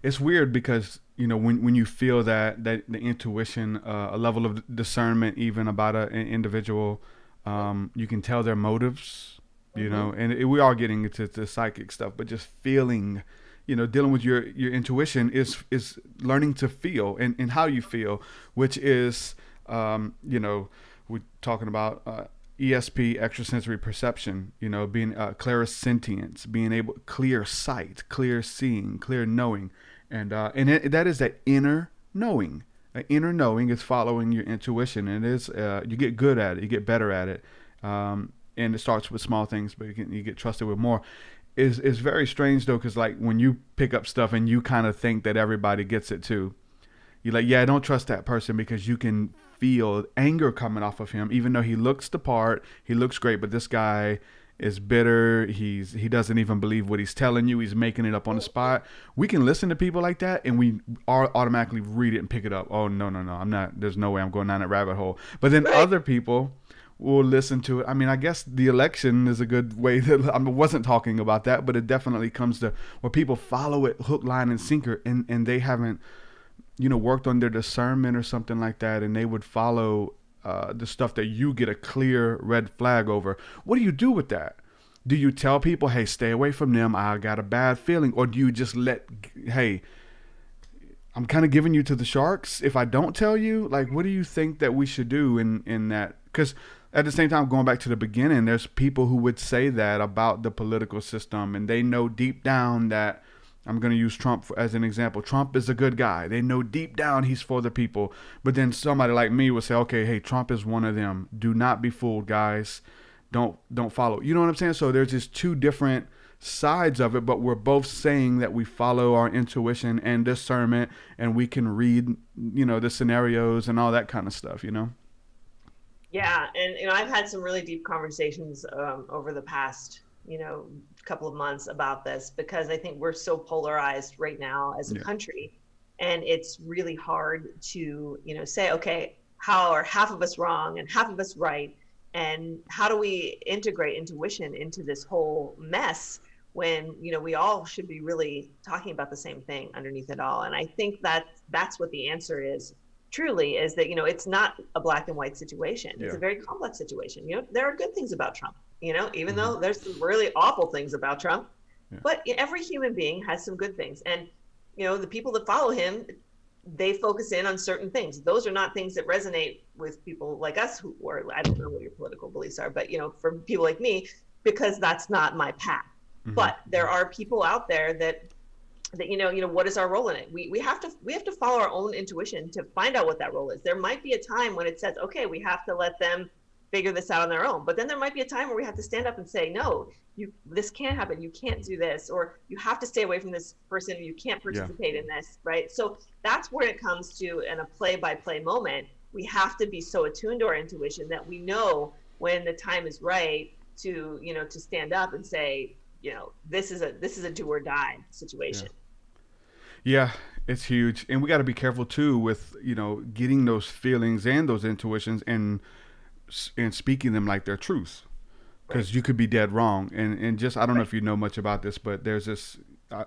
It's weird because, you know, when you feel that the intuition, a level of discernment, even about an individual, you can tell their motives, you know, and we are getting into the psychic stuff, but just feeling, you know, dealing with your intuition is learning to feel and how you feel, which is You know, we're talking about ESP, extrasensory perception, you know, being clairsentience, being able, clear sight, clear seeing, clear knowing. And that is that inner knowing. Inner knowing is following your intuition, and it is you get good at it, you get better at it, and it starts with small things, but you get trusted with more. Is very strange though, because like when you pick up stuff and you kind of think that everybody gets it too, you're like, yeah, I don't trust that person, because you can feel anger coming off of him, even though he looks the part, he looks great, but this guy is bitter. He doesn't even believe what he's telling you. He's making it up on the spot. We can listen to people like that, and we automatically read it and pick it up. Oh, no, I'm not. There's no way I'm going down that rabbit hole. But then other people will listen to it. I mean, I guess the election is a good way that I wasn't talking about that, but it definitely comes to where people follow it hook, line, and sinker, and they haven't, you know, worked on their discernment or something like that, and they would follow the stuff that you get a clear red flag over. What do you do with that? Do you tell people, hey, stay away from them, I got a bad feeling? Or do you just hey, I'm kind of giving you to the sharks if I don't tell you? Like, what do you think that we should do in that? Because at the same time, going back to the beginning, there's people who would say that about the political system, and they know deep down that, I'm going to use Trump as an example. Trump is a good guy. They know deep down he's for the people. But then somebody like me would say, okay, hey, Trump is one of them. Do not be fooled, guys. Don't follow. You know what I'm saying? So there's just two different sides of it, but we're both saying that we follow our intuition and discernment, and we can read, you know, the scenarios and all that kind of stuff, you know? Yeah. And, you know, I've had some really deep conversations over the past, you know, couple of months about this, because I think we're so polarized right now as a country, and it's really hard to, you know, say, okay, how are half of us wrong and half of us right, and how do we integrate intuition into this whole mess when, you know, we all should be really talking about the same thing underneath it all. And I think that that's what the answer is, truly, is that, you know, it's not a black and white situation. It's a very complex situation. You know, there are good things about Trump, you know, even though there's some really awful things about Trump, but every human being has some good things. And, you know, the people that follow him, they focus in on certain things. Those are not things that resonate with people like us who are, I don't know what your political beliefs are, but, you know, for people like me, because that's not my path. But there are people out there that you know, what is our role in it? We have to follow our own intuition to find out what that role is. There might be a time when it says, okay, we have to let them figure this out on their own. But then there might be a time where we have to stand up and say, no, this can't happen. You can't do this, or you have to stay away from this person. You can't participate in this, right? So that's where it comes to, in a play-by-play moment, we have to be so attuned to our intuition that we know when the time is right to, you know, to stand up and say, you know, this is a do or die situation. Yeah, it's huge. And we got to be careful too with, you know, getting those feelings and those intuitions and speaking them like they're truth, because you could be dead wrong. And just, I don't know if you know much about this, but there's this,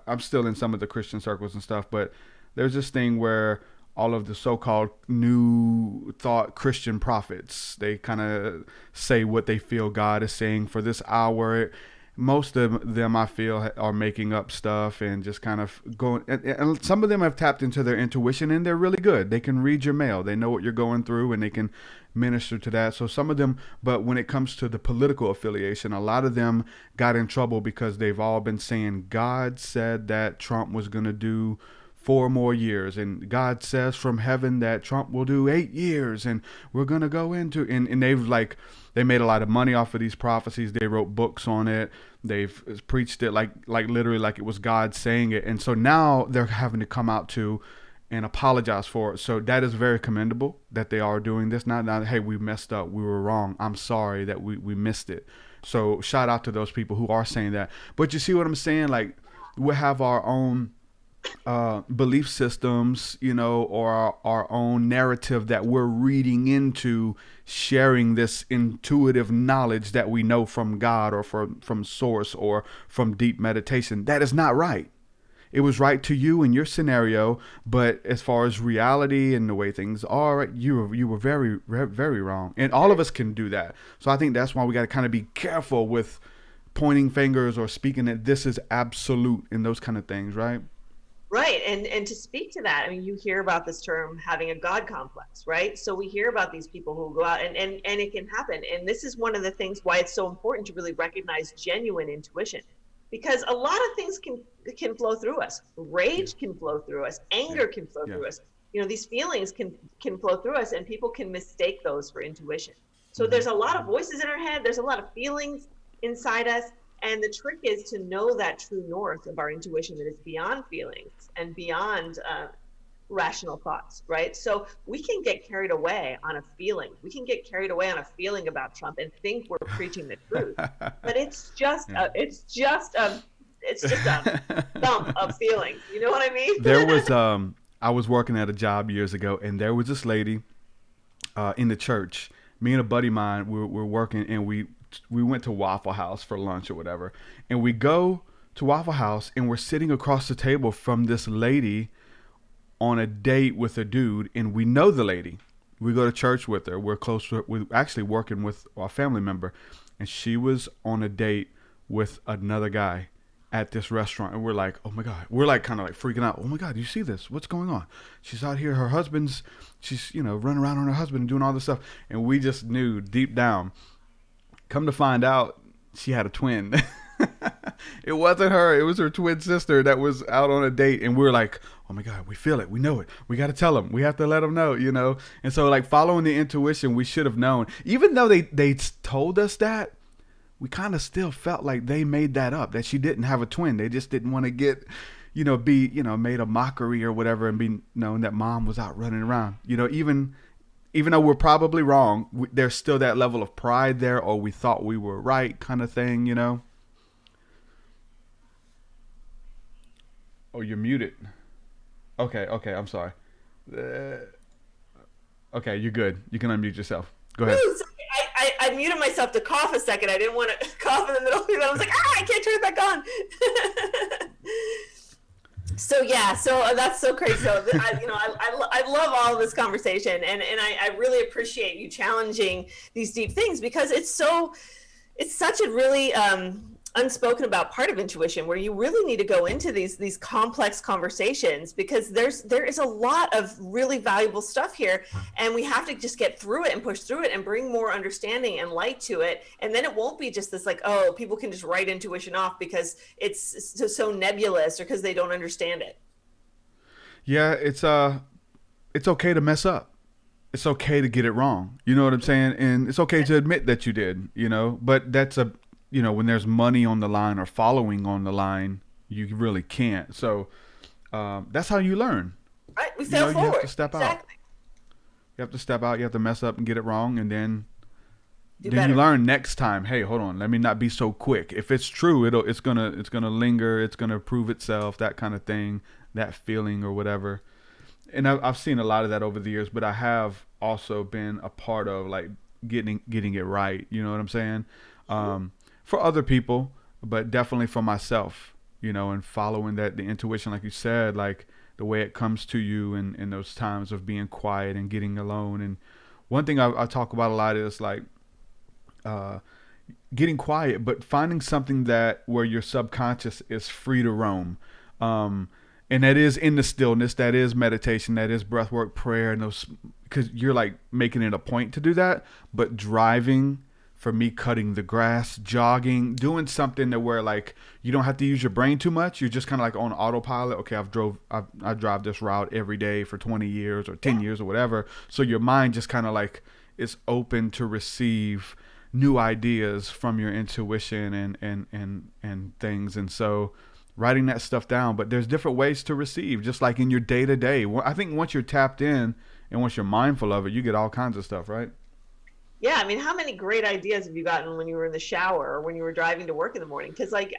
I'm still in some of the Christian circles and stuff, but there's this thing where all of the so-called new thought Christian prophets, they kind of say what they feel God is saying for this hour. Most of them, I feel, are making up stuff and just kind of going. And some of them have tapped into their intuition, and they're really good. They can read your mail. They know what you're going through, and they can minister to that. So some of them, but when it comes to the political affiliation, a lot of them got in trouble because they've all been saying God said that Trump was going to do 4 more years, and God says from heaven that Trump will do 8 years, and we're going to go into, and they made a lot of money off of these prophecies. They wrote books on it. They've preached it like literally like it was God saying it. And so now they're having to come out to and apologize for it. So that is very commendable that they are doing this. Not, hey, we messed up. We were wrong. I'm sorry that we missed it. So shout out to those people who are saying that. But you see what I'm saying? Like, we have our own belief systems, you know, or our own narrative that we're reading into sharing this intuitive knowledge that we know from God or from source or from deep meditation. That is not right. It was right to you in your scenario, but as far as reality and the way things are, you were very, very wrong. And all of us can do that. So I think that's why we got to kind of be careful with pointing fingers or speaking that this is absolute and those kind of things, right? Right. And to speak to that, I mean, you hear about this term having a God complex, right? So we hear about these people who go out and it can happen. And this is one of the things why it's so important to really recognize genuine intuition, because a lot of things can flow through us. Rage can flow through us. Anger can flow through us. You know, these feelings can flow through us, and people can mistake those for intuition. So there's a lot of voices in our head. There's a lot of feelings inside us. And the trick is to know that true north of our intuition that is beyond feelings and beyond rational thoughts, right? So we can get carried away on a feeling. We can get carried away on a feeling about Trump and think we're preaching the truth. But it's just a dump of feelings. You know what I mean? There was I was working at a job years ago, and there was this lady in the church. Me and a buddy of mine were working, and we went to Waffle House for lunch or whatever. And we go to Waffle House, and we're sitting across the table from this lady on a date with a dude, and we know the lady. We go to church with her. We're close to her. We're actually working with our family member, and she was on a date with another guy at this restaurant. And we're like, oh my God. We're like kind of like freaking out. Oh my God, you see this? What's going on? She's out here. She's, you know, running around on her husband and doing all this stuff. And we just knew deep down. Come to find out, she had a twin. It wasn't her. It was her twin sister that was out on a date. And we were like, oh my God, we feel it. We know it. We got to tell them. We have to let them know, you know. And so like following the intuition, we should have known. Even though they told us that, we kind of still felt like they made that up, that she didn't have a twin. They just didn't want to get, you know, made a mockery or whatever and be known that mom was out running around. You know, even though we're probably wrong, there's still that level of pride there, or we thought we were right kind of thing, you know? Oh, you're muted. Okay, I'm sorry. Okay, you're good. You can unmute yourself. Go ahead. Ooh, sorry. I muted myself to cough a second. I didn't want to cough in the middle of it. I was like, I can't turn it back on. So that's so crazy. So I love all of this conversation, and I really appreciate you challenging these deep things, because it's such a really unspoken about part of intuition, where you really need to go into these complex conversations, because there is a lot of really valuable stuff here, and we have to just get through it and push through it and bring more understanding and light to it. And then it won't be just this like, oh, people can just write intuition off because it's so nebulous or because they don't understand it. Yeah, it's okay to mess up. It's okay to get it wrong. You know what I'm saying? And it's okay to admit that you did, you know, but when there's money on the line or following on the line, you really can't. So that's how you learn. Right, we fail forward. You have to step out. You have to step out. You have to mess up and get it wrong, and then you learn next time. Hey, hold on, let me not be so quick. If it's true, it's gonna linger. It's gonna prove itself. That kind of thing, that feeling or whatever. And I've seen a lot of that over the years, but I have also been a part of like getting it right. You know what I'm saying? For other people, but definitely for myself, you know, and following the intuition, like you said, like the way it comes to you in those times of being quiet and getting alone. And one thing I talk about a lot is like getting quiet, but finding something where your subconscious is free to roam. And that is in the stillness, that is meditation, that is breath work, prayer, and those, because you're like making it a point to do that. But driving, for me, cutting the grass, jogging, doing something to where like you don't have to use your brain too much. You're just kind of like on autopilot. Okay, I drive this route every day for 20 years or 10 years or whatever. So your mind just kind of like is open to receive new ideas from your intuition and things. And so writing that stuff down, but there's different ways to receive, just like in your day to day. I think once you're tapped in and once you're mindful of it, you get all kinds of stuff, right? Yeah, I mean, how many great ideas have you gotten when you were in the shower or when you were driving to work in the morning? Because like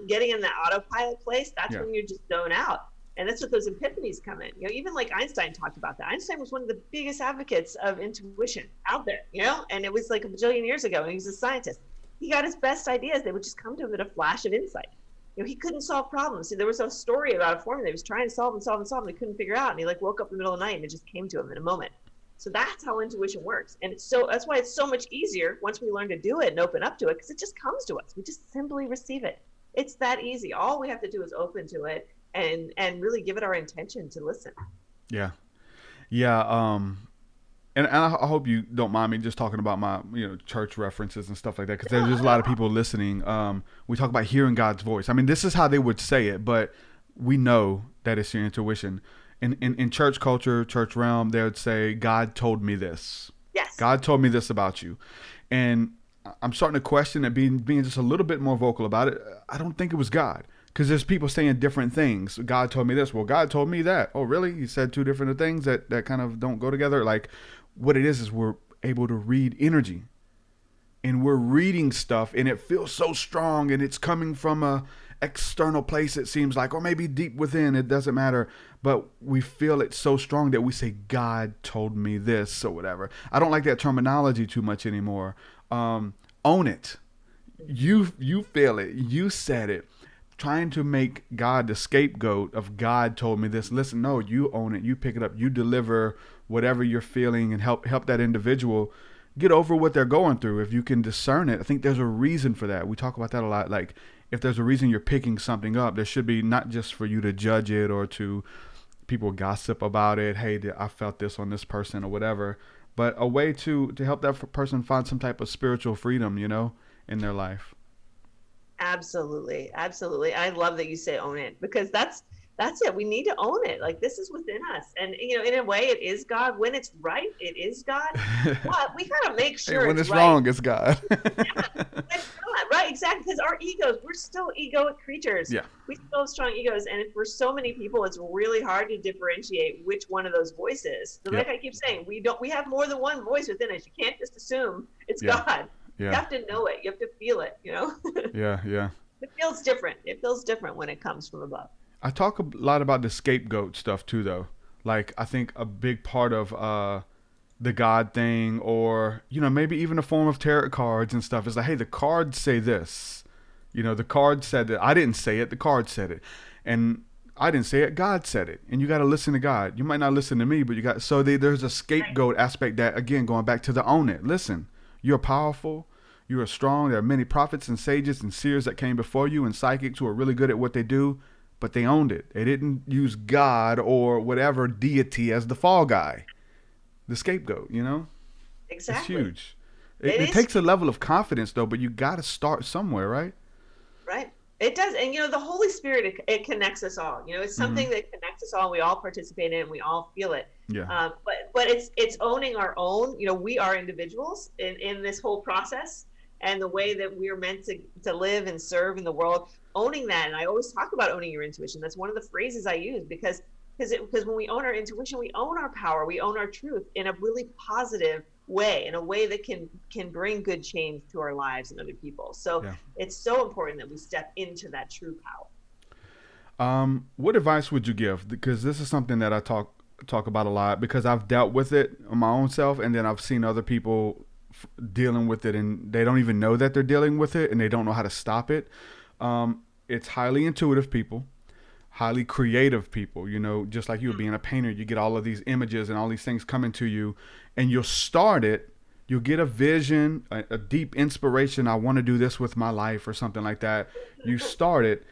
getting in that autopilot place, that's when you just zone out. And that's what those epiphanies come in. You know, even like Einstein talked about that. Einstein was one of the biggest advocates of intuition out there, you know, and it was like a bajillion years ago, and he was a scientist. He got his best ideas. They would just come to him in a flash of insight. You know, he couldn't solve problems. So there was a story about a formula he was trying to solve and he couldn't figure out. And he like woke up in the middle of the night and it just came to him in a moment. So that's how intuition works. And that's why it's so much easier once we learn to do it and open up to it, because it just comes to us. We just simply receive it. It's that easy. All we have to do is open to it and really give it our intention to listen. Yeah. Yeah. And I hope you don't mind me just talking about my, church references and stuff like that, because there's just a lot of people listening. We talk about hearing God's voice. I mean, this is how they would say it, but we know that it's your intuition. In church culture, church realm, they would say, God told me this. Yes. God told me this about you. And I'm starting to question it, being just a little bit more vocal about it. I don't think it was God, because there's people saying different things. God told me this. Well, God told me that. Oh, really? He said two different things that kind of don't go together. Like, what it is we're able to read energy, and we're reading stuff, and it feels so strong, and it's coming from a external place, it seems like, or maybe deep within, it doesn't matter, but we feel it so strong that we say, God told me this, or whatever. I don't like that terminology too much anymore. Own it. You feel it. You said it. Trying to make God the scapegoat of God told me this. Listen, no, you own it. You pick it up. You deliver whatever you're feeling and help that individual get over what they're going through. If you can discern it, I think there's a reason for that. We talk about that a lot. Like, if there's a reason you're picking something up, there should be not just for you to judge it or to people gossip about it. Hey, I felt this on this person or whatever, but a way to help that person find some type of spiritual freedom, in their life. Absolutely. Absolutely. I love that you say own it, because that's it. We need to own it. Like, this is within us. And, in a way, it is God. When it's right, it is God. But we got to make sure when it's right. wrong, it's God. Yeah, it's God, right? Exactly. Because our egos, we're still egoic creatures. Yeah. We still have strong egos. And for so many people, it's really hard to differentiate which one of those voices. So like I keep saying, we have more than one voice within us. You can't just assume it's God. Yeah. You have to know it. You have to feel it, Yeah. It feels different. It feels different when it comes from above. I talk a lot about the scapegoat stuff too, though. Like, I think a big part of the God thing, or, maybe even a form of tarot cards and stuff, is like, hey, the cards say this. The card said that. I didn't say it. The card said it. And I didn't say it. God said it. And you got to listen to God. You might not listen to me, but you got. So there's a scapegoat aspect that, again, going back to the own it. Listen, you're powerful. You are strong. There are many prophets and sages and seers that came before you, and psychics who are really good at what they do. But they owned it. They didn't use God or whatever deity as the fall guy, the scapegoat, Exactly. It's huge. It takes a level of confidence, though, but you got to start somewhere, right? Right. It does. And, the Holy Spirit, it connects us all. It's something that connects us all. We all participate in it, and we all feel it. Yeah. But it's owning our own. We are individuals in this whole process, and the way that we're meant to live and serve in the world. Owning that, and I always talk about owning your intuition. That's one of the phrases I use, because when we own our intuition, we own our power, we own our truth in a really positive way, in a way that can bring good change to our lives and other people. So It's so important that we step into that true power. What advice would you give? Because this is something that I talk about a lot, because I've dealt with it on my own self, and then I've seen other people dealing with it, and they don't even know that they're dealing with it, and they don't know how to stop it. It's highly intuitive people, highly creative people, just like you being a painter, you get all of these images and all these things coming to you, and you'll get a vision, a deep inspiration. I want to do this with my life or something like that. You start it,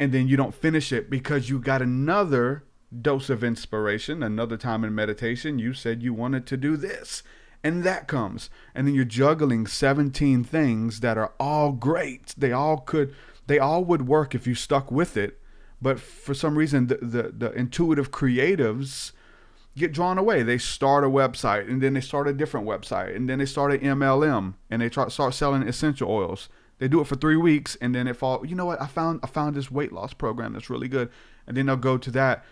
and then you don't finish it because you got another dose of inspiration, another time in meditation. You said you wanted to do this, and that comes, and then you're juggling 17 things that are all great. They all would work if you stuck with it, but for some reason the intuitive creatives get drawn away. They start a website, and then they start a different website, and then they start an MLM, and they start selling essential oils. They do it for 3 weeks, and then it falls. You know what? I found this weight loss program that's really good, and then they'll go to that,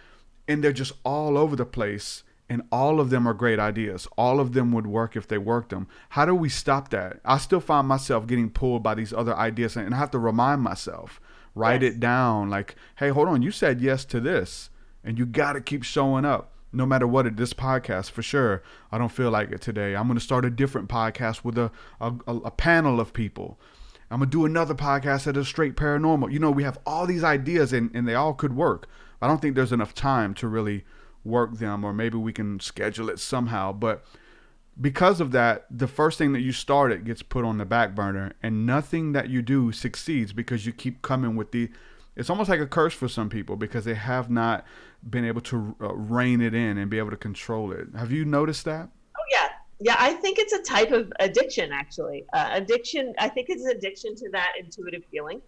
and they're just all over the place. And all of them are great ideas. All of them would work if they worked them. How do we stop that? I still find myself getting pulled by these other ideas, and I have to remind myself, write it down. Like, hey, hold on. You said yes to this, and you got to keep showing up no matter what. At this podcast, for sure, I don't feel like it today. I'm going to start a different podcast with a panel of people. I'm going to do another podcast that is straight paranormal. We have all these ideas, and they all could work. I don't think there's enough time to really work them, or maybe we can schedule it somehow. But because of that, the first thing that you started gets put on the back burner, and nothing that you do succeeds because you keep coming with it's almost like a curse for some people because they have not been able to rein it in and be able to control it. Have you noticed that? Oh yeah. Yeah, I think it's a type of addiction, actually. Addiction, I think it's an addiction to that intuitive feeling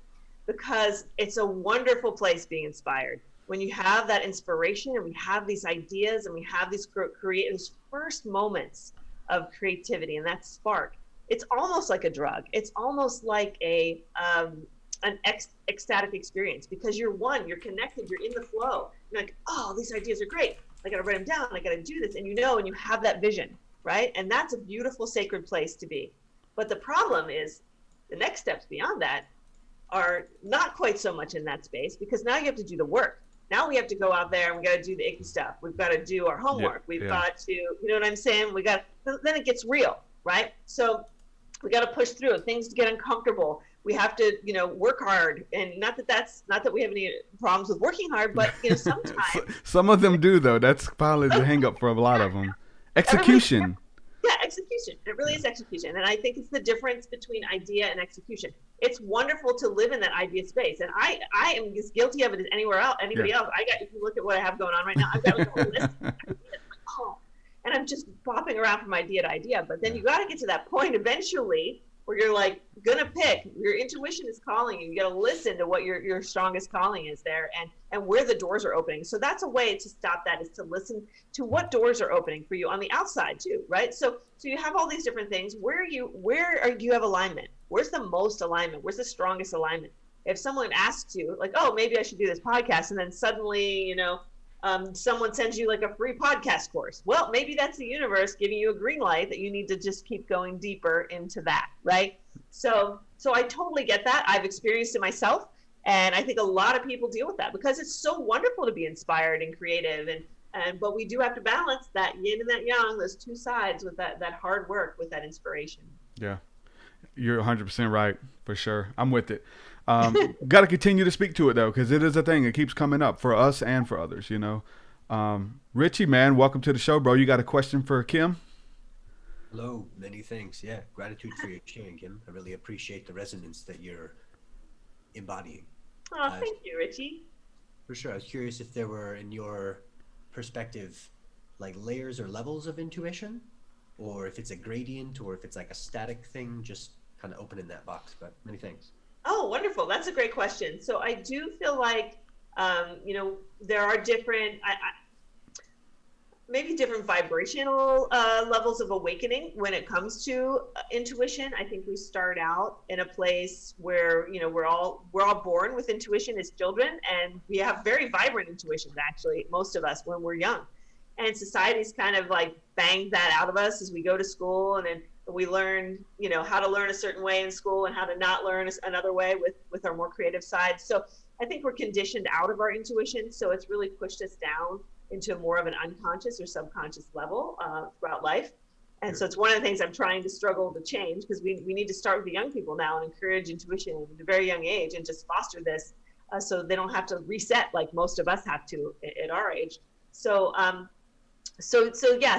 because it's a wonderful place being inspired. When you have that inspiration and we have these ideas and we have these those first moments of creativity and that spark, it's almost like a drug. It's almost like an ecstatic experience because you're connected, you're in the flow. You're like, oh, these ideas are great. I got to write them down. I got to do this. And and you have that vision, right? And that's a beautiful, sacred place to be. But the problem is the next steps beyond that are not quite so much in that space because now you have to do the work. Now we have to go out there and we got to do the icky stuff. We've got to do our homework. We've got to, you know what I'm saying? Then it gets real, right? So we got to push through it. Things get uncomfortable. We have to, work hard. And not that we have any problems with working hard, but sometimes. Some of them do though. That's probably the hang up for a lot of them. Execution. Yeah, execution. It really is execution. And I think it's the difference between idea and execution. It's wonderful to live in that idea space. And I am as guilty of it as anybody else. If you look at what I have going on right now, I've got like a whole list of ideas. And I'm just bopping around from idea to idea. But then you got to get to that point eventually where you're like gonna pick. Your intuition is calling you. You got to listen to what your strongest calling is there, and where the doors are opening. So that's a way to stop that, is to listen to what doors are opening for you on the outside too, right? So you have all these different things. Where do you have alignment? Where's the most alignment? Where's the strongest alignment? If someone asks you like, oh, maybe I should do this podcast, and then suddenly someone sends you like a free podcast course. Well, maybe that's the universe giving you a green light that you need to just keep going deeper into that, right? So I totally get that. I've experienced it myself, and I think a lot of people deal with that because it's so wonderful to be inspired and creative, but we do have to balance that yin and that yang, those two sides, with that hard work, with that inspiration. Yeah, you're 100% right, for sure. I'm with it. Got to continue to speak to it though, because it is a thing. It keeps coming up for us and for others, Richie, man, welcome to the show, bro. You got a question for Kim? Hello, many thanks. Yeah, gratitude for your sharing, Kim. I really appreciate the resonance that you're embodying. Oh, thank you, Richie. For sure. I was curious if there were, in your perspective, like layers or levels of intuition, or if it's a gradient, or if it's like a static thing. Just kind of opening that box. But many thanks. Oh, wonderful. That's a great question. So I do feel like, there are different, maybe different vibrational levels of awakening when it comes to intuition. I think we start out in a place where, we're all born with intuition as children, and we have very vibrant intuitions, actually, most of us, when we're young. And society's kind of like banged that out of us as we go to school, and then we learn, how to learn a certain way in school and how to not learn another way with our more creative side. So I think we're conditioned out of our intuition. So it's really pushed us down into more of an unconscious or subconscious level throughout life. And so it's one of the things I'm trying to struggle to change, because we need to start with the young people now and encourage intuition at a very young age and just foster this so they don't have to reset like most of us have to at our age. So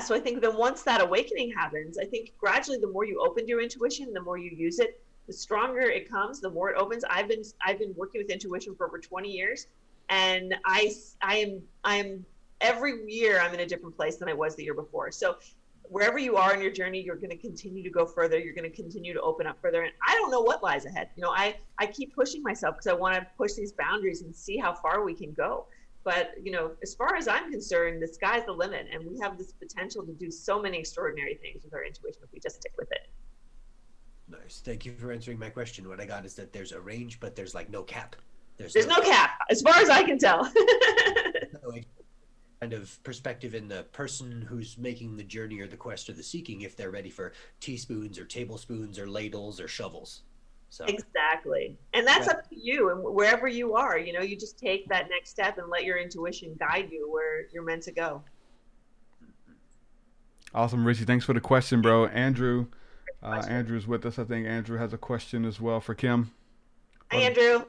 I think then once that awakening happens, I think gradually the more you open to your intuition, the more you use it, the stronger it comes, the more it opens. I've been working with intuition for over 20 years, and I am every year I'm in a different place than I was the year before. So wherever you are in your journey, you're going to continue to go further. You're going to continue to open up further. And I don't know what lies ahead. I keep pushing myself because I want to push these boundaries and see how far we can go. But, as far as I'm concerned, the sky's the limit, and we have this potential to do so many extraordinary things with our intuition if we just stick with it. Nice. Thank you for answering my question. What I got is that there's a range, but there's like no cap. There's no cap, as far as I can tell. Kind of perspective in the person who's making the journey or the quest or the seeking, if they're ready for teaspoons or tablespoons or ladles or shovels. So exactly. And that's up to you, and wherever you are, you just take that next step and let your intuition guide you where you're meant to go. Awesome, Richie. Thanks for the question, bro. Andrew's with us. I think Andrew has a question as well for Kim. Hi, Andrew.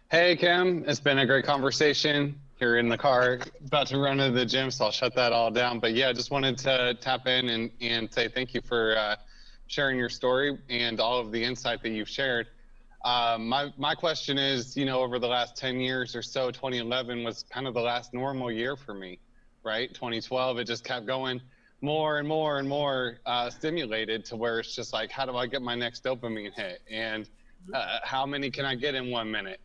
Hey, Kim. It's been a great conversation. Here in the car, about to run to the gym, so I'll shut that all down. But yeah, I just wanted to tap in and say thank you for sharing your story and all of the insight that you've shared. My question is, over the last 10 years or so, 2011 was kind of the last normal year for me, right? 2012, it just kept going more and more and more stimulated to where it's just like, how do I get my next dopamine hit? And how many can I get in 1 minute?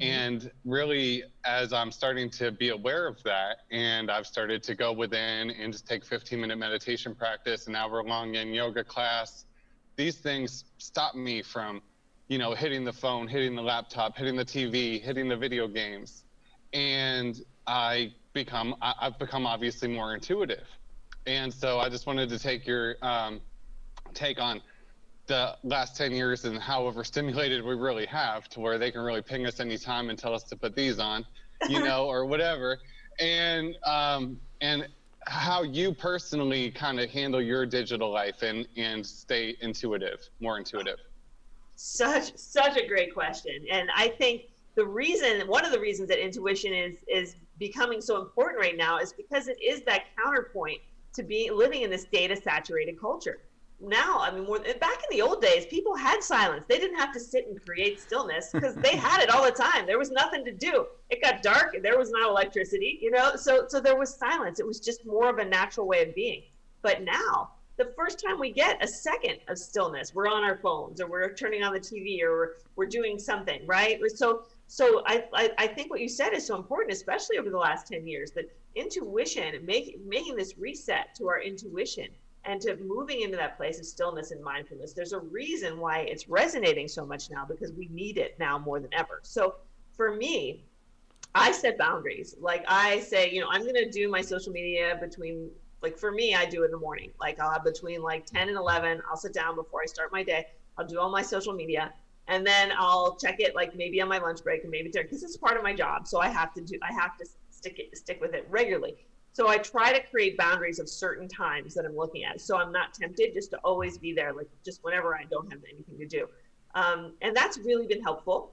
And really, as I'm starting to be aware of that, and I've started to go within and just take 15-minute meditation practice, an hour-long yin yoga class, these things stop me from, hitting the phone, hitting the laptop, hitting the TV, hitting the video games. And I've become obviously more intuitive. And so I just wanted to take your take on the last 10 years and how overstimulated we really have, to where they can really ping us anytime and tell us to put these on, or whatever. And how you personally kind of handle your digital life and stay more intuitive. Such a great question. And I think one of the reasons that intuition is becoming so important right now is because it is that counterpoint to be living in this data saturated culture. Now, I mean, back in the old days, people had silence. They didn't have to sit and create stillness because they had it all the time. There was nothing to do. It got dark. There was no electricity, so there was silence. It was just more of a natural way of being. But now, the first time we get a second of stillness, we're on our phones, or we're turning on the TV, or we're doing something, right? So I think what you said is so important, especially over the last 10 years, that intuition, making this reset to our intuition and to moving into that place of stillness and mindfulness. There's a reason why it's resonating so much now, because we need it now more than ever. So for me, I set boundaries. Like I say, I'm going to do my social media between, like for me, I do it in the morning. Like I'll have between like 10 and 11, I'll sit down before I start my day. I'll do all my social media, and then I'll check it like maybe on my lunch break, and maybe because it's part of my job. So I have to stick with it regularly. So I try to create boundaries of certain times that I'm looking at. So I'm not tempted just to always be there, like just whenever I don't have anything to do. And that's really been helpful.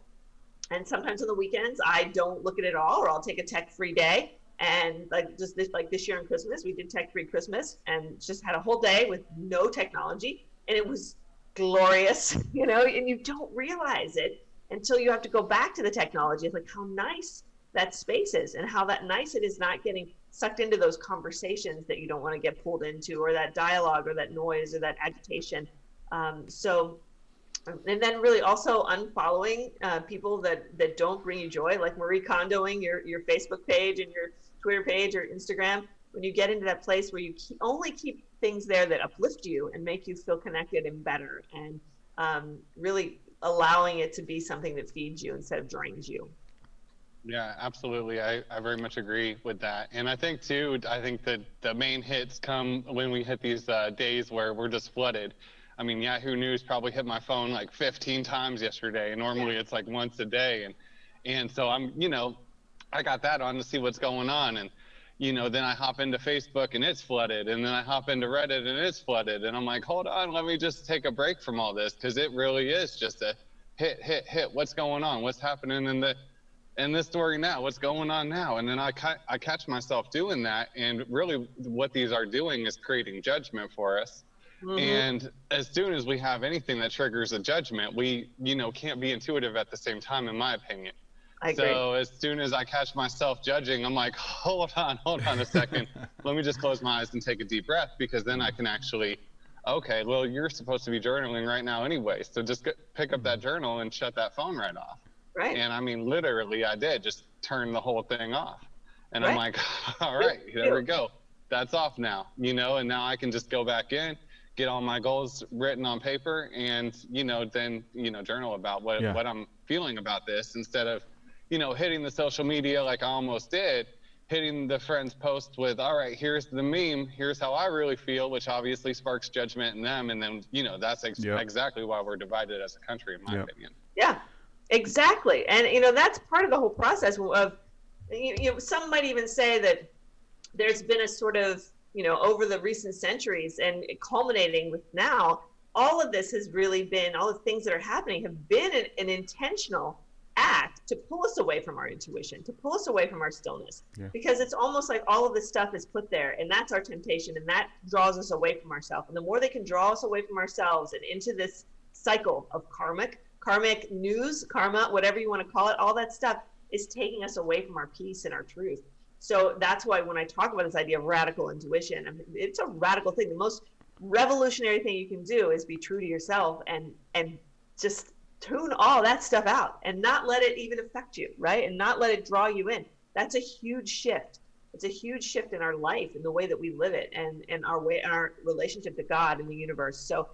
And sometimes on the weekends, I don't look at it all, or I'll take a tech-free day. And like this year on Christmas, we did tech-free Christmas and just had a whole day with no technology. And it was glorious, and you don't realize it until you have to go back to the technology. It's like how nice that space is, and how that nice it is not getting sucked into those conversations that you don't want to get pulled into, or that dialogue, or that noise, or that agitation. And then really also unfollowing people that don't bring you joy, like Marie Kondoing your Facebook page and your Twitter page or Instagram. When you get into that place where you only keep things there that uplift you and make you feel connected and better, and really allowing it to be something that feeds you instead of drains you. Yeah, absolutely. I very much agree with that. And I think that the main hits come when we hit these days where we're just flooded. I mean, Yahoo News probably hit my phone like 15 times yesterday. And normally it's like once a day. And so I got that on to see what's going on. And, then I hop into Facebook and it's flooded. And then I hop into Reddit and it's flooded. And I'm like, hold on, let me just take a break from all this, because it really is just a hit. What's going on? What's happening in this story now? What's going on now? And then I catch myself doing that. And really what these are doing is creating judgment for us. Mm-hmm. And as soon as we have anything that triggers a judgment, we, can't be intuitive at the same time, in my opinion. I agree. So as soon as I catch myself judging, I'm like, hold on a second. Let me just close my eyes and take a deep breath, because then I can actually, okay, well, you're supposed to be journaling right now anyway. So just pick up that journal and shut that phone right off. Right. And I mean, literally, I did just turn the whole thing off. And right. I'm like, all right, there we go. That's off now, and now I can just go back in, get all my goals written on paper, and, then, journal about what I'm feeling about this, instead of, hitting the social media like I almost did, hitting the friend's post with, all right, here's the meme, here's how I really feel, which obviously sparks judgment in them. And then, that's exactly why we're divided as a country, in my opinion. Yeah. Exactly. And, that's part of the whole process of, some might even say that there's been a sort of, over the recent centuries and culminating with now, all of this has really been, all the things that are happening have been an intentional act to pull us away from our intuition, to pull us away from our stillness, because it's almost like all of this stuff is put there, and that's our temptation, and that draws us away from ourselves. And the more they can draw us away from ourselves and into this cycle of karmic, karmic news, karma, whatever you want to call it, all that stuff is taking us away from our peace and our truth. So that's why when I talk about this idea of radical intuition, I mean, it's a radical thing. The most revolutionary thing you can do is be true to yourself and just tune all that stuff out and not let it even affect you, right? And not let it draw you in. That's a huge shift. It's a huge shift in our life, in the way that we live it, and our relationship to God and the universe. So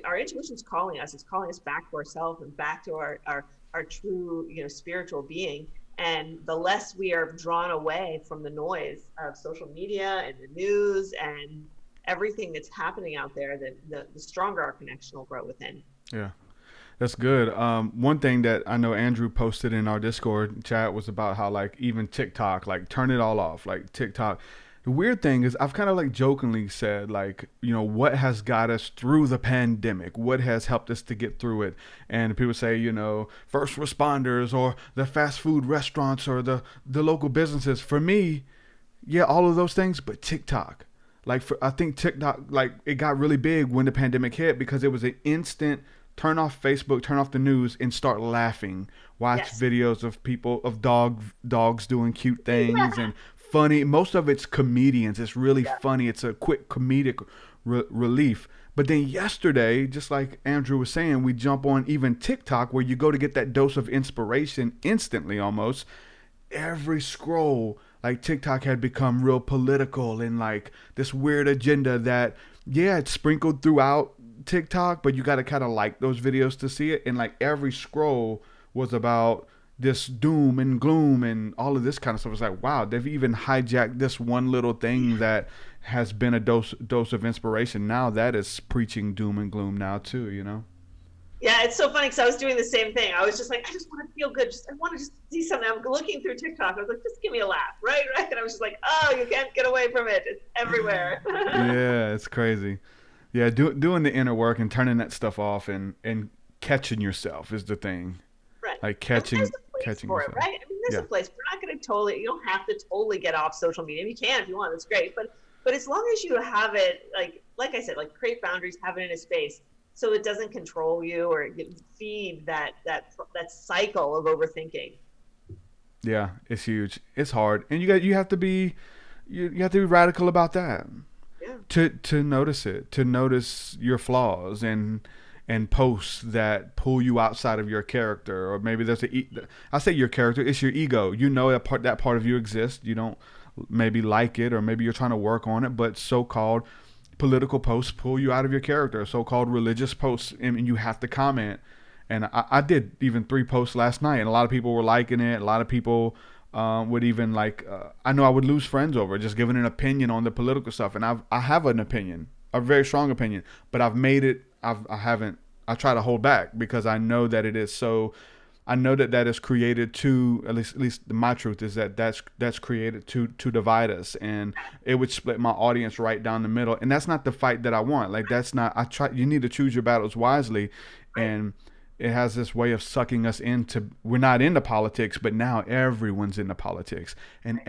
our intuition's calling us. It's calling us back to ourselves and back to our true, spiritual being. And the less we are drawn away from the noise of social media and the news and everything that's happening out there, the stronger our connection will grow within. Yeah, that's good. One thing that I know Andrew posted in our Discord chat was about how, like, even TikTok, like, turn it all off, like TikTok. The weird thing is I've kind of like jokingly said, like, what has got us through the pandemic? What has helped us to get through it? And people say, first responders or the fast food restaurants or the local businesses. For me, yeah, all of those things, but TikTok. Like, I think TikTok, like, it got really big when the pandemic hit because it was an instant turn off Facebook, turn off the news, and start laughing. Watch videos of people, of dogs doing cute things and funny. Most of it's comedians. It's really funny. It's a quick comedic relief. But then yesterday, just like Andrew was saying, we jump on even TikTok, where you go to get that dose of inspiration instantly almost. Every scroll, like, TikTok had become real political and like this weird agenda that, it's sprinkled throughout TikTok, but you got to kind of like those videos to see it. And like every scroll was about this doom and gloom and all of this kind of stuff. It's like, wow, they've even hijacked this one little thing that has been a dose of inspiration. Now that is preaching doom and gloom now too, Yeah, it's so funny because I was doing the same thing. I was just like, I just want to feel good. I want to just see something. I'm looking through TikTok. I was like, just give me a laugh, right? And I was just like, oh, you can't get away from it. It's everywhere. Yeah, it's crazy. Yeah, doing the inner work and turning that stuff off and catching yourself is the thing. Right. Like catching for yourself. It, right? I mean, there's a place. We're not going to you don't have to totally get off social media. You can if you want. That's great. But as long as you have it, like I said, like, create boundaries, have it in a space so it doesn't control you or feed that cycle of overthinking. Yeah, it's huge. It's hard, and you have to be radical about that. Yeah. To notice it, to notice your flaws and posts that pull you outside of your character, or maybe there's I say your character, it's your ego. That part of you exists. You don't maybe like it, or maybe you're trying to work on it, but so-called political posts pull you out of your character, so-called religious posts, and you have to comment. And I did even 3 posts last night, and a lot of people were liking it. A lot of people would even I know I would lose friends over just giving an opinion on the political stuff. And I have an opinion, a very strong opinion, but I've made it, I try to hold back because I know that it is so, I know that is created to, at least my truth is that's created to divide us, and it would split my audience right down the middle. And that's not the fight that I want. Like, that's not, you need to choose your battles wisely. And it has this way of sucking us into, we're not into politics, but now everyone's into politics. And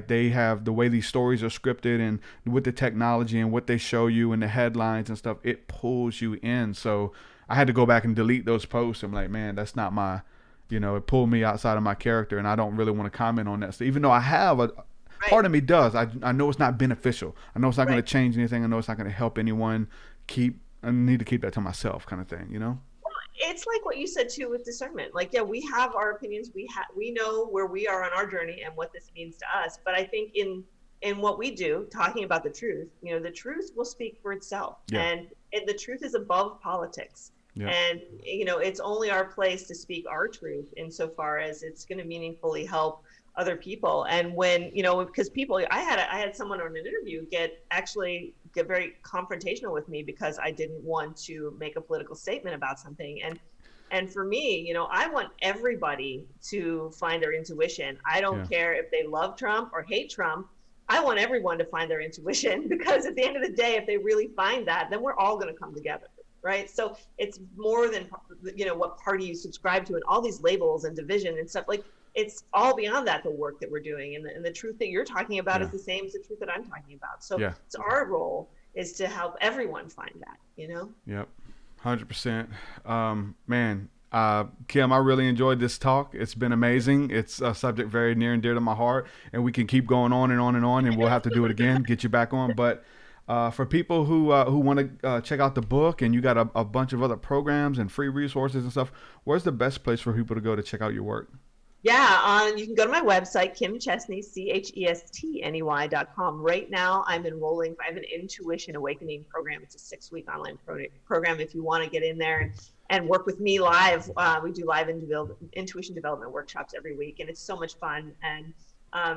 they have the way these stories are scripted, and with the technology and what they show you and the headlines and stuff, it pulls you in. So I had to go back and delete those posts. I'm like, man, that's not my, it pulled me outside of my character, and I don't really want to comment on that. So even though I have part of me does, I know it's not beneficial. I know it's not going to change anything. I know it's not going to help anyone. I need to keep that to myself, kind of thing, It's like what you said too with discernment. Like, yeah, we have our opinions. We know where we are on our journey and what this means to us. But I think in what we do, talking about the truth, the truth will speak for itself. Yeah. And the truth is above politics. Yeah. And, it's only our place to speak our truth insofar as it's going to meaningfully help other people. And when, because I had someone on an interview get very confrontational with me because I didn't want to make a political statement about something. And for me, I want everybody to find their intuition. I don't care if they love Trump or hate Trump. I want everyone to find their intuition, because at the end of the day, if they really find that, then we're all going to come together. Right. So it's more than, what party you subscribe to and all these labels and division and stuff. Like, it's all beyond that, the work that we're doing. And the truth that you're talking about is the same as the truth that I'm talking about. So it's our role is to help everyone find that, Yep. 100%. Man, Kim, I really enjoyed this talk. It's been amazing. It's a subject very near and dear to my heart, and we can keep going on and on and on, and we'll have to do it again, get you back on. But for people who want to check out the book, and you got a bunch of other programs and free resources and stuff, where's the best place for people to go to check out your work? Yeah, you can go to my website, Kim Chestney, CHESTNEY.com. Right now, I'm enrolling. I have an Intuition Awakening program. It's a 6-week online program. If you want to get in there and work with me live, we do live intuition development workshops every week, and it's so much fun. And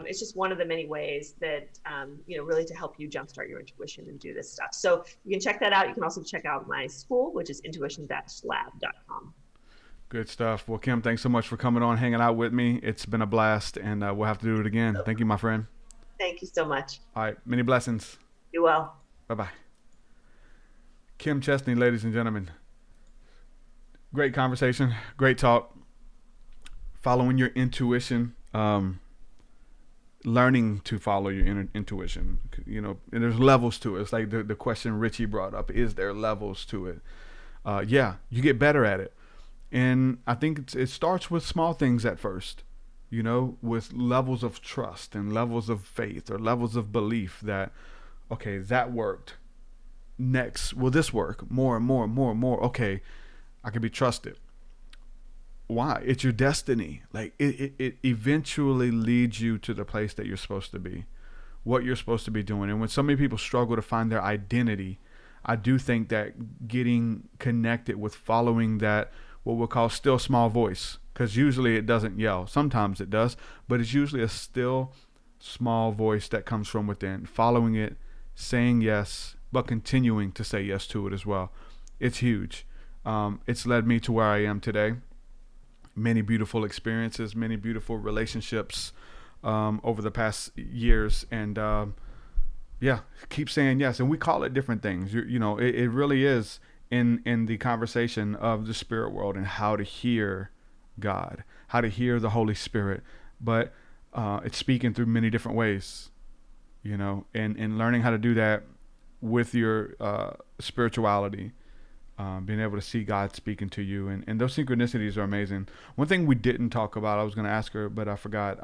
it's just one of the many ways that, really to help you jumpstart your intuition and do this stuff. So you can check that out. You can also check out my school, which is intuition-lab.com. Good stuff. Well, Kim, thanks so much for coming on, hanging out with me. It's been a blast, and we'll have to do it again. Thank you, my friend. Thank you so much. All right. Many blessings. You well. Bye-bye. Kim Chestney, ladies and gentlemen. Great conversation. Great talk. Following your intuition. Learning to follow your intuition. And there's levels to it. It's like the question Richie brought up. Is there levels to it? Yeah, you get better at it. And I think it starts with small things at first, with levels of trust and levels of faith or levels of belief that, okay, that worked. Next, will this work? More and more and more and more. Okay, I can be trusted. Why? It's your destiny. Like it eventually leads you to the place that you're supposed to be, what you're supposed to be doing. And when so many people struggle to find their identity, I do think that getting connected with following that, what we'll call still small voice, because usually it doesn't yell. Sometimes it does, but it's usually a still small voice that comes from within, following it, saying yes, but continuing to say yes to it as well. It's huge. It's led me to where I am today. Many beautiful experiences, many beautiful relationships over the past years. And keep saying yes. And we call it different things. It really is in the conversation of the spirit world and how to hear God, how to hear the Holy Spirit. But it's speaking through many different ways, and learning how to do that with your spirituality, being able to see God speaking to you. And those synchronicities are amazing. One thing we didn't talk about, I was going to ask her, but I forgot.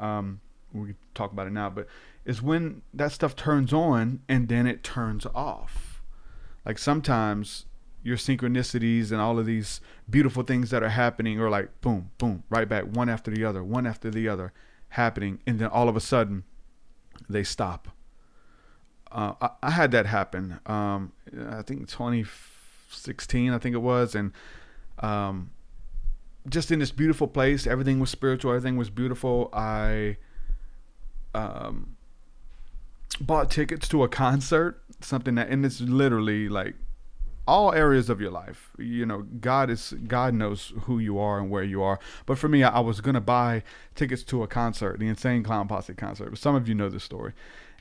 We can talk about it now, but is when that stuff turns on and then it turns off. Like sometimes your synchronicities and all of these beautiful things that are happening are like boom, boom, right back, one after the other happening. And then all of a sudden they stop. I had that happen. I think 2016, I think it was. And just in this beautiful place, everything was spiritual. Everything was beautiful. I bought tickets to a concert, and it's literally like all areas of your life. God knows who you are and where you are. But for me, I was going to buy tickets to a concert, the Insane Clown Posse concert. But some of you know this story.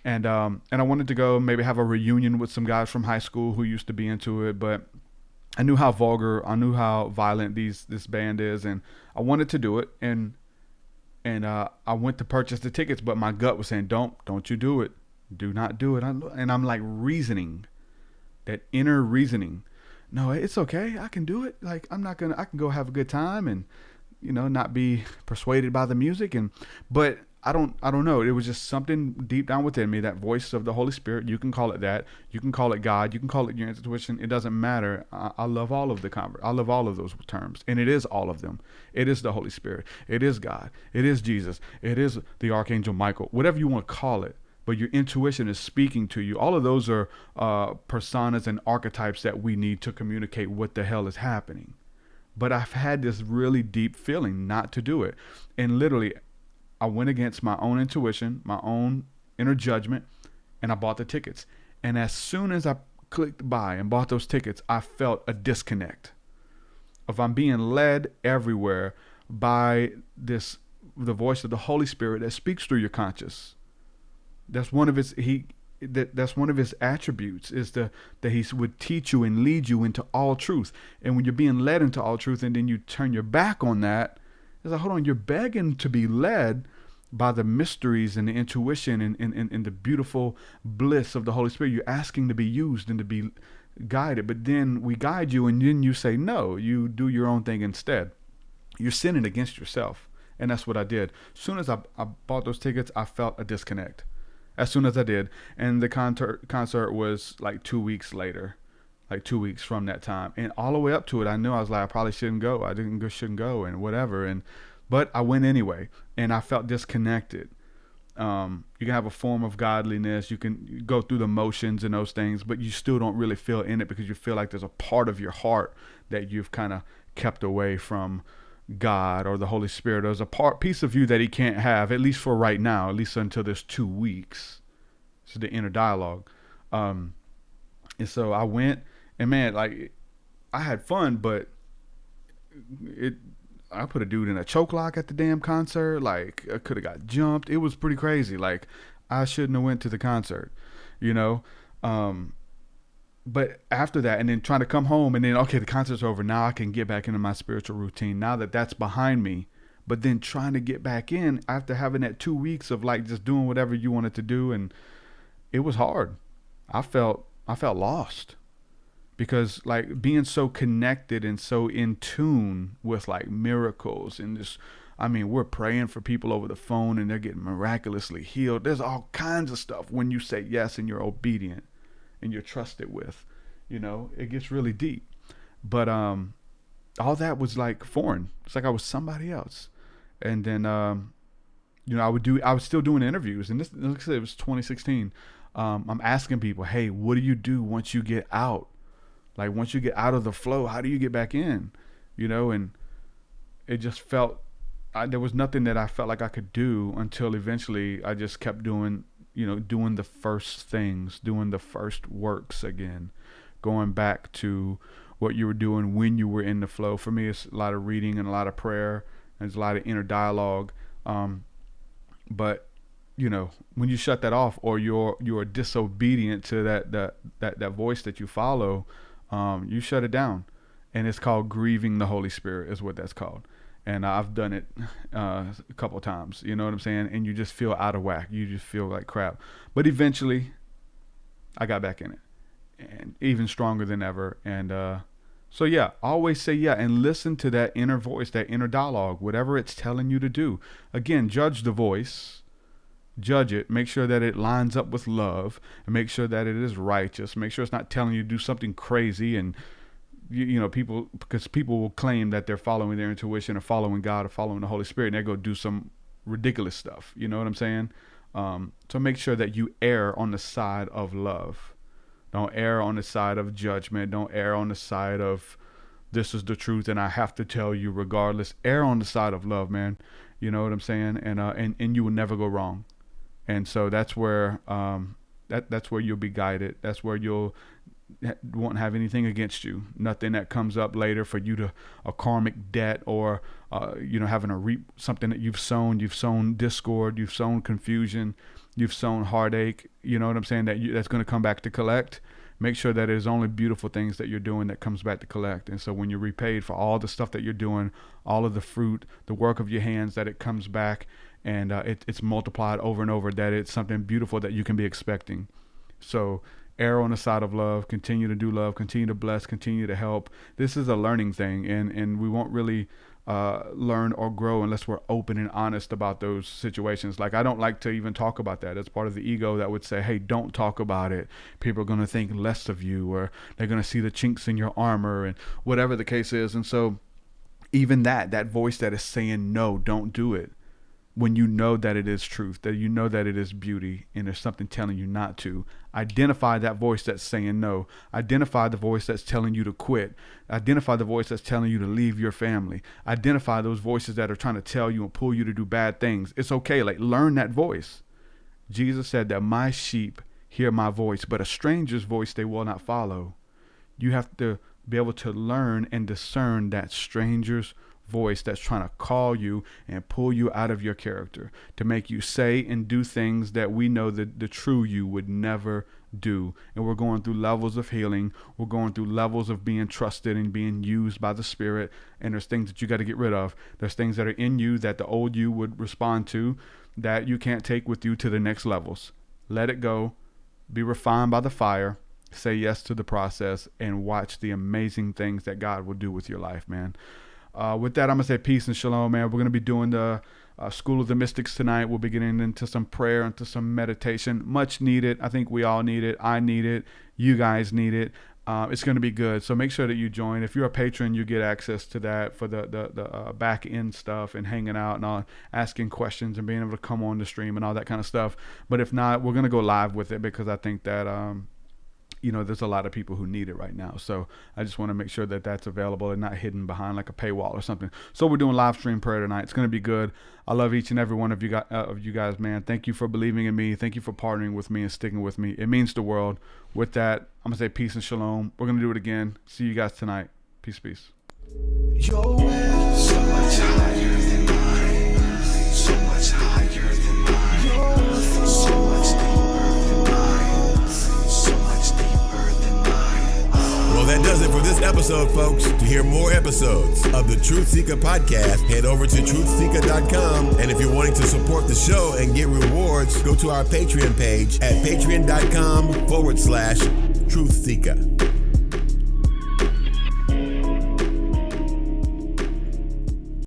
And I wanted to go maybe have a reunion with some guys from high school who used to be into it. But I knew how vulgar, I knew how violent this band is. And I wanted to do it. And I went to purchase the tickets, but my gut was saying, don't you do it. Do not do it. And I'm like reasoning. That inner reasoning, no, it's okay. I can do it. Like I can go have a good time and, not be persuaded by the music. But I don't know. It was just something deep down within me, that voice of the Holy Spirit. You can call it that. You can call it God. You can call it your intuition. It doesn't matter. I love all of I love all of those terms. And it is all of them. It is the Holy Spirit. It is God. It is Jesus. It is the Archangel Michael, whatever you want to call it. But your intuition is speaking to you. All of those are personas and archetypes that we need to communicate what the hell is happening. But I've had this really deep feeling not to do it. And literally, I went against my own intuition, my own inner judgment, and I bought the tickets. And as soon as I clicked buy and bought those tickets, I felt a disconnect. If I'm being led everywhere by the voice of the Holy Spirit that speaks through your conscious. That's one of his that's one of his attributes, is that he would teach you and lead you into all truth. And when you're being led into all truth and then you turn your back on that, it's like, hold on, you're begging to be led by the mysteries and the intuition and the beautiful bliss of the Holy Spirit. You're asking to be used and to be guided, but then we guide you and then you say no, you do your own thing instead. you're sinning against yourself. And that's what I did. As soon as I bought those tickets, I felt a disconnect. As soon as I did. And the concert was like 2 weeks later, like 2 weeks from that time. And all the way up to it, I knew I was like, I probably shouldn't go. Shouldn't go and whatever. But I went anyway. And I felt disconnected. You can have a form of godliness. You can go through the motions and those things, but you still don't really feel in it because you feel like there's a part of your heart that you've kind of kept away from God or the Holy Spirit. There's a piece of you that he can't have, at least for right now, at least until this 2 weeks. This is the inner dialogue. And so I went, and man, like, I had fun, but I put a dude in a choke lock at the damn concert. Like, I could have got jumped. It was pretty crazy. Like, I shouldn't have went to the concert, you know? But after that, and then trying to come home, and then, okay, the concert's over. Now I can get back into my spiritual routine now that that's behind me. But then trying to get back in after having that 2 weeks of like just doing whatever you wanted to do. And it was hard. I felt lost because like being so connected and so in tune with like miracles and just, I mean, we're praying for people over the phone and they're getting miraculously healed. There's all kinds of stuff when you say yes and you're obedient and you're trusted with, you know, it gets really deep. But all that was like foreign. It's like I was somebody else. And then, you know, I was still doing interviews, and this, like I said, it was 2016. I'm asking people, hey, what do you do once you get out? Like once you get out of the flow, how do you get back in? You know, and it just felt, there was nothing that I felt like I could do until eventually I just kept doing, you know, doing the first things, doing the first works again, going back to what you were doing when you were in the flow. For me, it's a lot of reading and a lot of prayer, and there's a lot of inner dialogue. But you know, when you shut that off, or you're disobedient to that voice that you follow, you shut it down, and it's called grieving the Holy Spirit, is what that's called. And I've done it a couple of times, you know what I'm saying? And you just feel out of whack. You just feel like crap. But eventually, I got back in it, and even stronger than ever. And so yeah, always say yeah, and listen to that inner voice, that inner dialogue, whatever it's telling you to do. Again, judge the voice. Judge it. Make sure that it lines up with love, and make sure that it is righteous. Make sure it's not telling you to do something crazy. And you know, because people will claim that they're following their intuition or following God or following the Holy Spirit, and they go do some ridiculous stuff. You know what I'm saying? So make sure that you err on the side of love. Don't err on the side of judgment. Don't err on the side of this is the truth and I have to tell you regardless. Err on the side of love, man. You know what I'm saying? And you will never go wrong. And so that's where that's where you'll be guided. That's where you'll won't have anything against you. Nothing that comes up later for you to a karmic debt, or you know, having to reap something that you've sown. You've sown discord. You've sown confusion. You've sown heartache. You know what I'm saying? That's going to come back to collect. Make sure that it's only beautiful things that you're doing that comes back to collect. And so when you're repaid for all the stuff that you're doing, all of the fruit, the work of your hands, that it comes back and it's multiplied over and over, that it's something beautiful that you can be expecting. So err on the side of love, continue to do love, continue to bless, continue to help. This is a learning thing, and we won't really learn or grow unless we're open and honest about those situations. Like, I don't like to even talk about that. It's part of the ego that would say, hey, don't talk about it. People are going to think less of you, or they're going to see the chinks in your armor, and whatever the case is. And so even that voice that is saying, no, don't do it, when you know that it is truth, that you know that it is beauty, and there's something telling you not to, identify that voice that's saying no. Identify the voice that's telling you to quit. Identify the voice that's telling you to leave your family. Identify those voices that are trying to tell you and pull you to do bad things. It's okay. Like, learn that voice. Jesus said that my sheep hear my voice, but a stranger's voice they will not follow. You have to be able to learn and discern that stranger's voice that's trying to call you and pull you out of your character, to make you say and do things that we know that the true you would never do. And we're going through levels of healing. We're going through levels of being trusted and being used by the Spirit. And there's things that you got to get rid of. There's things that are in you that the old you would respond to, that you can't take with you to the next levels. Let it go. Be refined by the fire. Say yes to the process, and watch the amazing things that God will do with your life, man. With that, I'm going to say peace and shalom, man. We're going to be doing the School of the Mystics tonight. We'll be getting into some prayer, into some meditation. Much needed. I think we all need it. I need it. You guys need it. It's going to be good. So make sure that you join. If you're a patron, you get access to that for the back end stuff and hanging out and all, asking questions and being able to come on the stream and all that kind of stuff. But if not, we're going to go live with it because I think that, there's a lot of people who need it right now. So I just want to make sure that that's available and not hidden behind like a paywall or something. So we're doing live stream prayer tonight. It's going to be good. I love each and every one of you guys, man. Thank you for believing in me. Thank you for partnering with me and sticking with me. It means the world. With that, I'm going to say peace and shalom. We're going to do it again. See you guys tonight. Peace, peace. Your way so much higher than mine, so much higher than mine, so much deeper than mine, so much deeper than mine. Well, that does it for this episode, folks. To hear more episodes of the TruthSeekah podcast, head over to TruthSeekah.com. And if you're wanting to support the show and get rewards, go to our Patreon page at patreon.com/TruthSeekah.